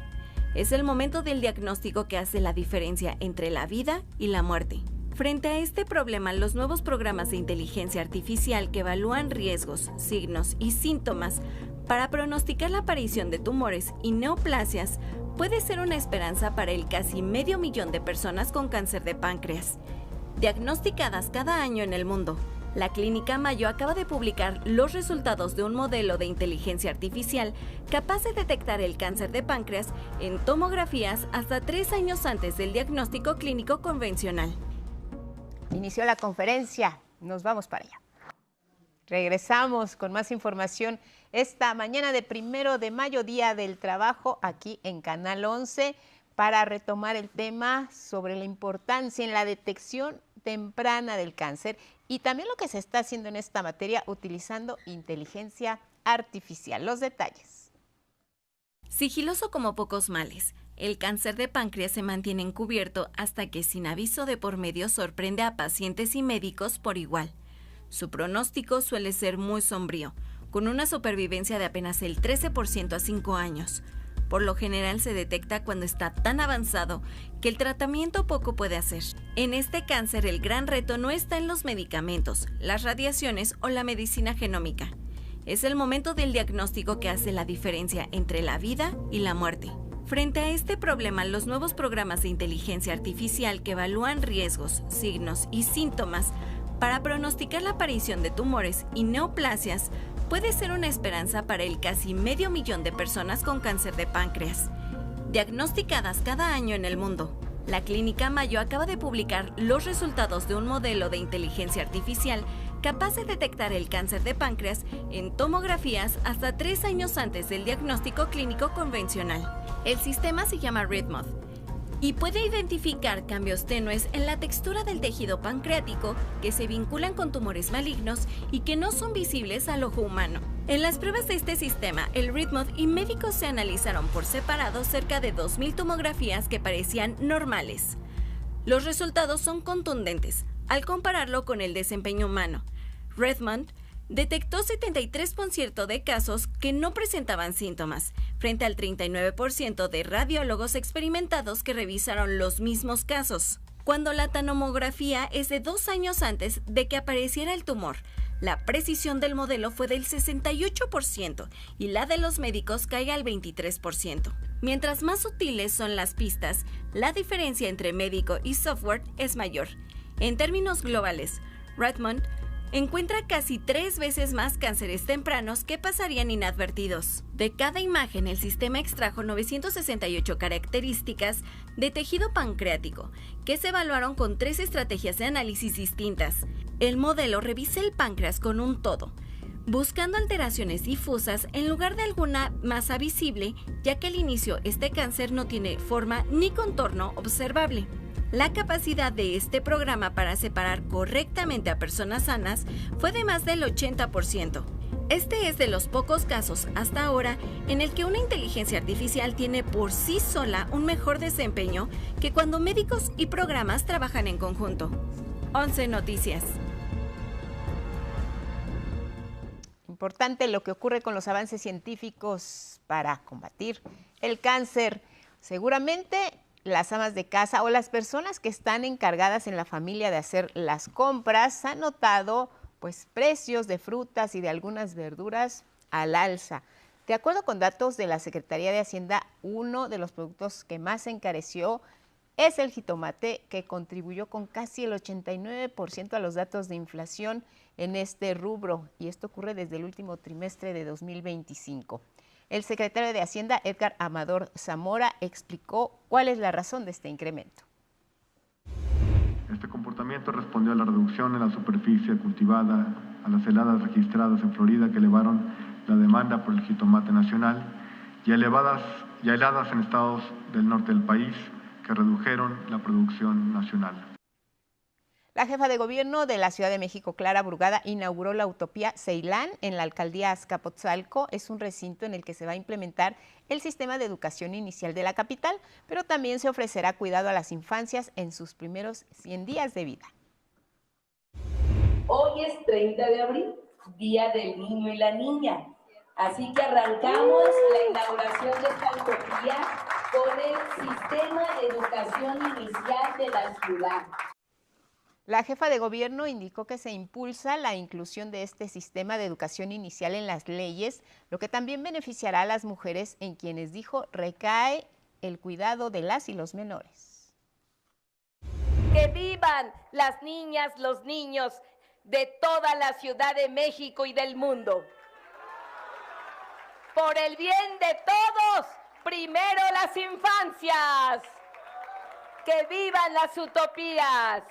Es el momento del diagnóstico que hace la diferencia entre la vida y la muerte. Frente a este problema, los nuevos programas de inteligencia artificial que evalúan riesgos, signos y síntomas para pronosticar la aparición de tumores y neoplasias puede ser una esperanza para el casi 500,000 de personas con cáncer de páncreas, diagnosticadas cada año en el mundo. La Clínica Mayo acaba de publicar los resultados de un modelo de inteligencia artificial capaz de detectar el cáncer de páncreas en tomografías hasta 3 años antes del diagnóstico clínico convencional. Inició la conferencia, nos vamos para allá. Regresamos con más información esta mañana de 1 de mayo, Día del Trabajo, aquí en Canal 11, para retomar el tema sobre la importancia en la detección temprana del cáncer y también lo que se está haciendo en esta materia utilizando inteligencia artificial. Los detalles. Sigiloso como pocos males, el cáncer de páncreas se mantiene encubierto hasta que sin aviso de por medio sorprende a pacientes y médicos por igual. Su pronóstico suele ser muy sombrío, con una supervivencia de apenas el 13% a 5 años. Por lo general se detecta cuando está tan avanzado que el tratamiento poco puede hacer. En este cáncer el gran reto no está en los medicamentos, las radiaciones o la medicina genómica. Es el momento del diagnóstico que hace la diferencia entre la vida y la muerte. Frente a este problema, los nuevos programas de inteligencia artificial que evalúan riesgos, signos y síntomas para pronosticar la aparición de tumores y neoplasias puede ser una esperanza para el casi 500,000 de personas con cáncer de páncreas, diagnosticadas cada año en el mundo. La Clínica Mayo acaba de publicar los resultados de un modelo de inteligencia artificial capaz de detectar el cáncer de páncreas en tomografías hasta 3 años antes del diagnóstico clínico convencional. El sistema se llama RedMod y puede identificar cambios tenues en la textura del tejido pancreático que se vinculan con tumores malignos y que no son visibles al ojo humano. En las pruebas de este sistema, el RedMod y médicos se analizaron por separado cerca de 2,000 tomografías que parecían normales. Los resultados son contundentes al compararlo con el desempeño humano. RedMod detectó 73% de casos que no presentaban síntomas, frente al 39% de radiólogos experimentados que revisaron los mismos casos. Cuando la tomografía es de 2 años antes de que apareciera el tumor, la precisión del modelo fue del 68% y la de los médicos cae al 23%. Mientras más sutiles son las pistas, la diferencia entre médico y software es mayor. En términos globales, RedMod encuentra casi 3 veces más cánceres tempranos que pasarían inadvertidos. De cada imagen, el sistema extrajo 968 características de tejido pancreático, que se evaluaron con 3 estrategias de análisis distintas. El modelo revisa el páncreas con un todo, buscando alteraciones difusas en lugar de alguna masa visible, ya que al inicio este cáncer no tiene forma ni contorno observable. La capacidad de este programa para separar correctamente a personas sanas fue de más del 80%. Este es de los pocos casos hasta ahora en el que una inteligencia artificial tiene por sí sola un mejor desempeño que cuando médicos y programas trabajan en conjunto. 11 Noticias. Importante lo que ocurre con los avances científicos para combatir el cáncer. Seguramente las amas de casa o las personas que están encargadas en la familia de hacer las compras han notado precios de frutas y de algunas verduras al alza. De acuerdo con datos de la Secretaría de Hacienda, uno de los productos que más se encareció es el jitomate, que contribuyó con casi el 89% a los datos de inflación en este rubro, y esto ocurre desde el último trimestre de 2025. El secretario de Hacienda, Edgar Amador Zamora, explicó cuál es la razón de este incremento. Este comportamiento respondió a la reducción en la superficie cultivada, a las heladas registradas en Florida que elevaron la demanda por el jitomate nacional y a heladas en estados del norte del país que redujeron la producción nacional. La jefa de gobierno de la Ciudad de México, Clara Brugada, inauguró la Utopía Ceilán en la alcaldía Azcapotzalco. Es un recinto en el que se va a implementar el sistema de educación inicial de la capital, pero también se ofrecerá cuidado a las infancias en sus primeros 100 días de vida. Hoy es 30 de abril, Día del Niño y la Niña. Así que arrancamos la inauguración de esta utopía con el sistema de educación inicial de la ciudad. La jefa de gobierno indicó que se impulsa la inclusión de este sistema de educación inicial en las leyes, lo que también beneficiará a las mujeres en quienes, dijo, recae el cuidado de las y los menores. Que vivan las niñas, los niños de toda la Ciudad de México y del mundo. Por el bien de todos, primero las infancias. Que vivan las utopías.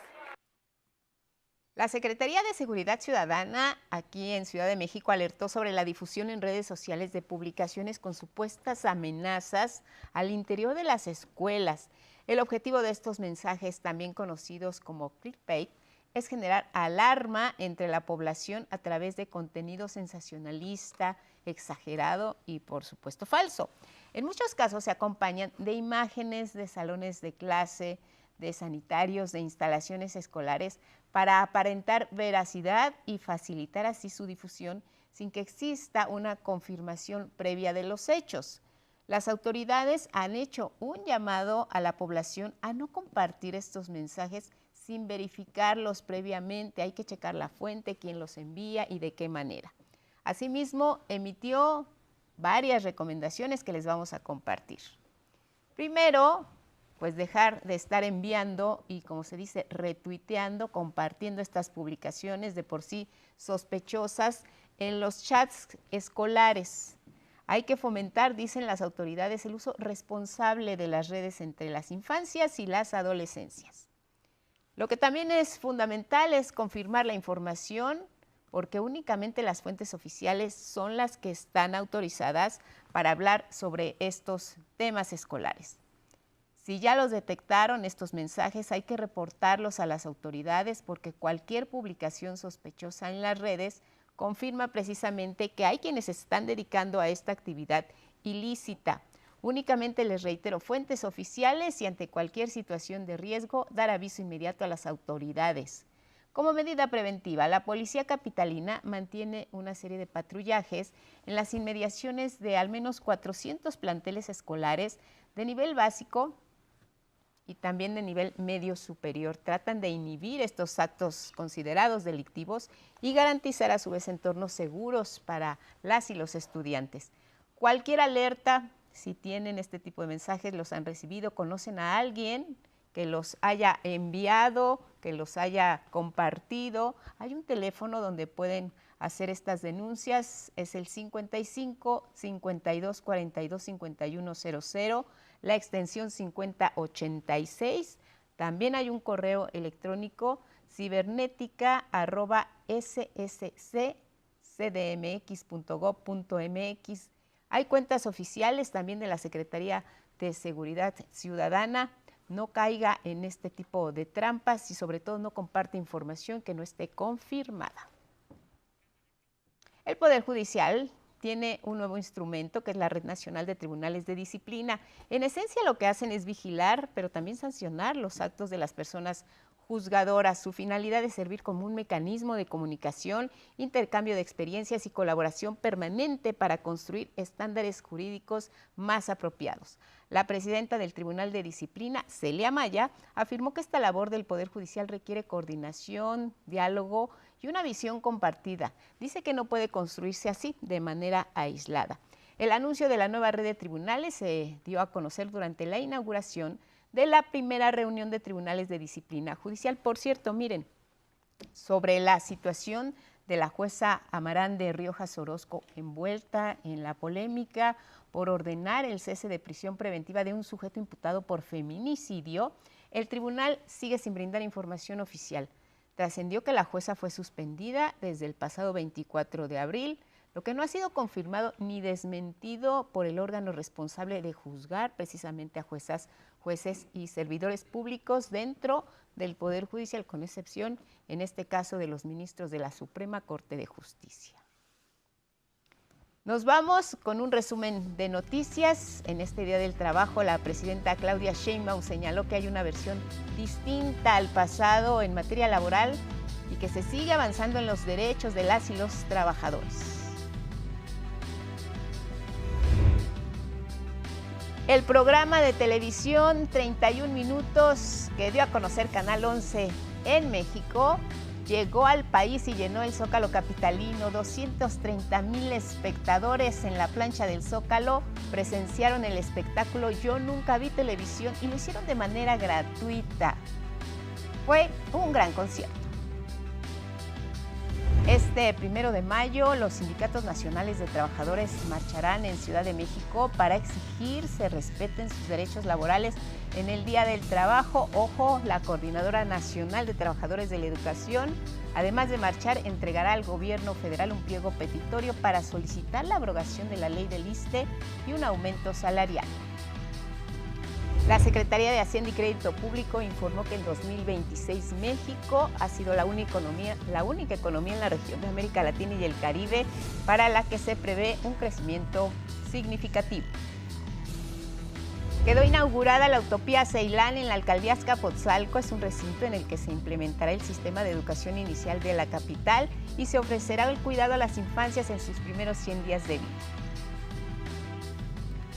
La Secretaría de Seguridad Ciudadana aquí en Ciudad de México alertó sobre la difusión en redes sociales de publicaciones con supuestas amenazas al interior de las escuelas. El objetivo de estos mensajes, también conocidos como clickbait, es generar alarma entre la población a través de contenido sensacionalista, exagerado y, por supuesto, falso. En muchos casos se acompañan de imágenes de salones de clase, de sanitarios, de instalaciones escolares, para aparentar veracidad y facilitar así su difusión sin que exista una confirmación previa de los hechos. Las autoridades han hecho un llamado a la población a no compartir estos mensajes sin verificarlos previamente. Hay que checar la fuente, quién los envía y de qué manera. Asimismo, emitió varias recomendaciones que les vamos a compartir. Primero, pues dejar de estar enviando y, como se dice, retuiteando, compartiendo estas publicaciones de por sí sospechosas en los chats escolares. Hay que fomentar, dicen las autoridades, el uso responsable de las redes entre las infancias y las adolescencias. Lo que también es fundamental es confirmar la información, porque únicamente las fuentes oficiales son las que están autorizadas para hablar sobre estos temas escolares. Si ya los detectaron estos mensajes, hay que reportarlos a las autoridades, porque cualquier publicación sospechosa en las redes confirma precisamente que hay quienes se están dedicando a esta actividad ilícita. Únicamente les reitero, fuentes oficiales, y ante cualquier situación de riesgo, dar aviso inmediato a las autoridades. Como medida preventiva, la Policía Capitalina mantiene una serie de patrullajes en las inmediaciones de al menos 400 planteles escolares de nivel básico y también de nivel medio superior. Tratan de inhibir estos actos considerados delictivos y garantizar a su vez entornos seguros para las y los estudiantes. Cualquier alerta, si tienen este tipo de mensajes, los han recibido, conocen a alguien que los haya enviado, que los haya compartido, hay un teléfono donde pueden hacer estas denuncias, es el 55 52 42 51 00, la extensión 5086. También hay un correo electrónico cibernética@sscdmx.gov.mx. Hay cuentas oficiales también de la Secretaría de Seguridad Ciudadana. No caiga en este tipo de trampas y sobre todo no comparte información que no esté confirmada. El Poder Judicial tiene un nuevo instrumento que es la Red Nacional de Tribunales de Disciplina. En esencia lo que hacen es vigilar, pero también sancionar los actos de las personas juzgadoras. Su finalidad es servir como un mecanismo de comunicación, intercambio de experiencias y colaboración permanente para construir estándares jurídicos más apropiados. La presidenta del Tribunal de Disciplina, Celia Maya, afirmó que esta labor del Poder Judicial requiere coordinación, diálogo y una visión compartida. Dice que no puede construirse así, de manera aislada. El anuncio de la nueva red de tribunales se dio a conocer durante la inauguración de la primera reunión de tribunales de disciplina judicial. Por cierto, miren, sobre la situación de la jueza Amarán de Riojas Orozco, envuelta en la polémica por ordenar el cese de prisión preventiva de un sujeto imputado por feminicidio, el tribunal sigue sin brindar información oficial. Trascendió que la jueza fue suspendida desde el pasado 24 de abril, lo que no ha sido confirmado ni desmentido por el órgano responsable de juzgar precisamente a juezas jueces y servidores públicos dentro del Poder Judicial, con excepción, en este caso, de los ministros de la Suprema Corte de Justicia. Nos vamos con un resumen de noticias. En este Día del Trabajo, la presidenta Claudia Sheinbaum señaló que hay una versión distinta al pasado en materia laboral y que se sigue avanzando en los derechos de las y los trabajadores. El programa de televisión 31 minutos que dio a conocer Canal 11 en México llegó al país y llenó el Zócalo capitalino. 230,000 espectadores en la plancha del Zócalo presenciaron el espectáculo Yo Nunca Vi Televisión y lo hicieron de manera gratuita. Fue un gran concierto. Este 1 de mayo, los sindicatos nacionales de trabajadores marcharán en Ciudad de México para exigir se respeten sus derechos laborales en el Día del Trabajo. Ojo, la Coordinadora Nacional de Trabajadores de la Educación, además de marchar, entregará al gobierno federal un pliego petitorio para solicitar la abrogación de la ley del ISSSTE y un aumento salarial. La Secretaría de Hacienda y Crédito Público informó que en 2026 México ha sido la única economía en la región de América Latina y el Caribe para la que se prevé un crecimiento significativo. Quedó inaugurada la Autopía Ceilán en la alcaldía Azcapotzalco. Es un recinto en el que se implementará el sistema de educación inicial de la capital y se ofrecerá el cuidado a las infancias en sus primeros 100 días de vida.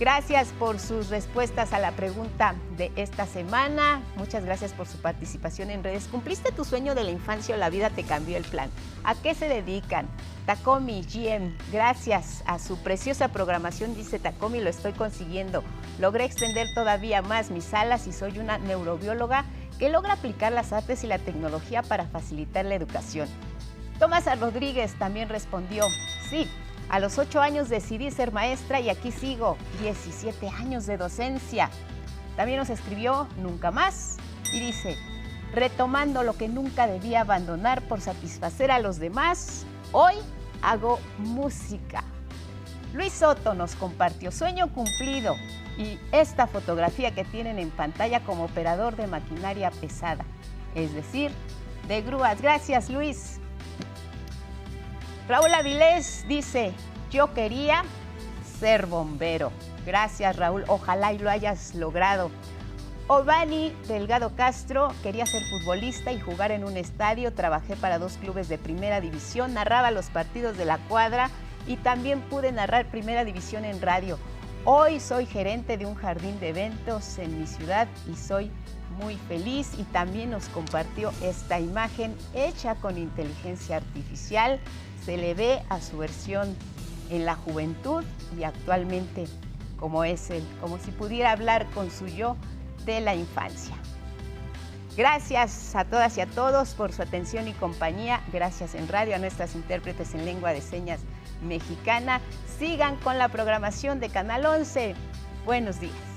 Gracias por sus respuestas a la pregunta de esta semana. Muchas gracias por su participación en redes. ¿Cumpliste tu sueño de la infancia o la vida te cambió el plan? ¿A qué se dedican? Tacomi GM, gracias a su preciosa programación, dice Tacomi, lo estoy consiguiendo. Logré extender todavía más mis alas y soy una neurobióloga que logra aplicar las artes y la tecnología para facilitar la educación. Tomás Rodríguez también respondió, sí. A los 8 años decidí ser maestra y aquí sigo, 17 años de docencia. También nos escribió Nunca Más y dice, retomando lo que nunca debía abandonar por satisfacer a los demás, hoy hago música. Luis Soto nos compartió sueño cumplido y esta fotografía que tienen en pantalla como operador de maquinaria pesada, es decir, de grúas. Gracias, Luis. Raúl Avilés dice, yo quería ser bombero. Gracias, Raúl, ojalá y lo hayas logrado. Ovani Delgado Castro, quería ser futbolista y jugar en un estadio. Trabajé para 2 clubes de primera división, narraba los partidos de la cuadra y también pude narrar primera división en radio. Hoy soy gerente de un jardín de eventos en mi ciudad y soy muy feliz. Y también nos compartió esta imagen hecha con inteligencia artificial. Se le ve a su versión en la juventud y actualmente como es él, como si pudiera hablar con su yo de la infancia. Gracias a todas y a todos por su atención y compañía. Gracias en radio a nuestras intérpretes en lengua de señas mexicana. Sigan con la programación de Canal 11. Buenos días.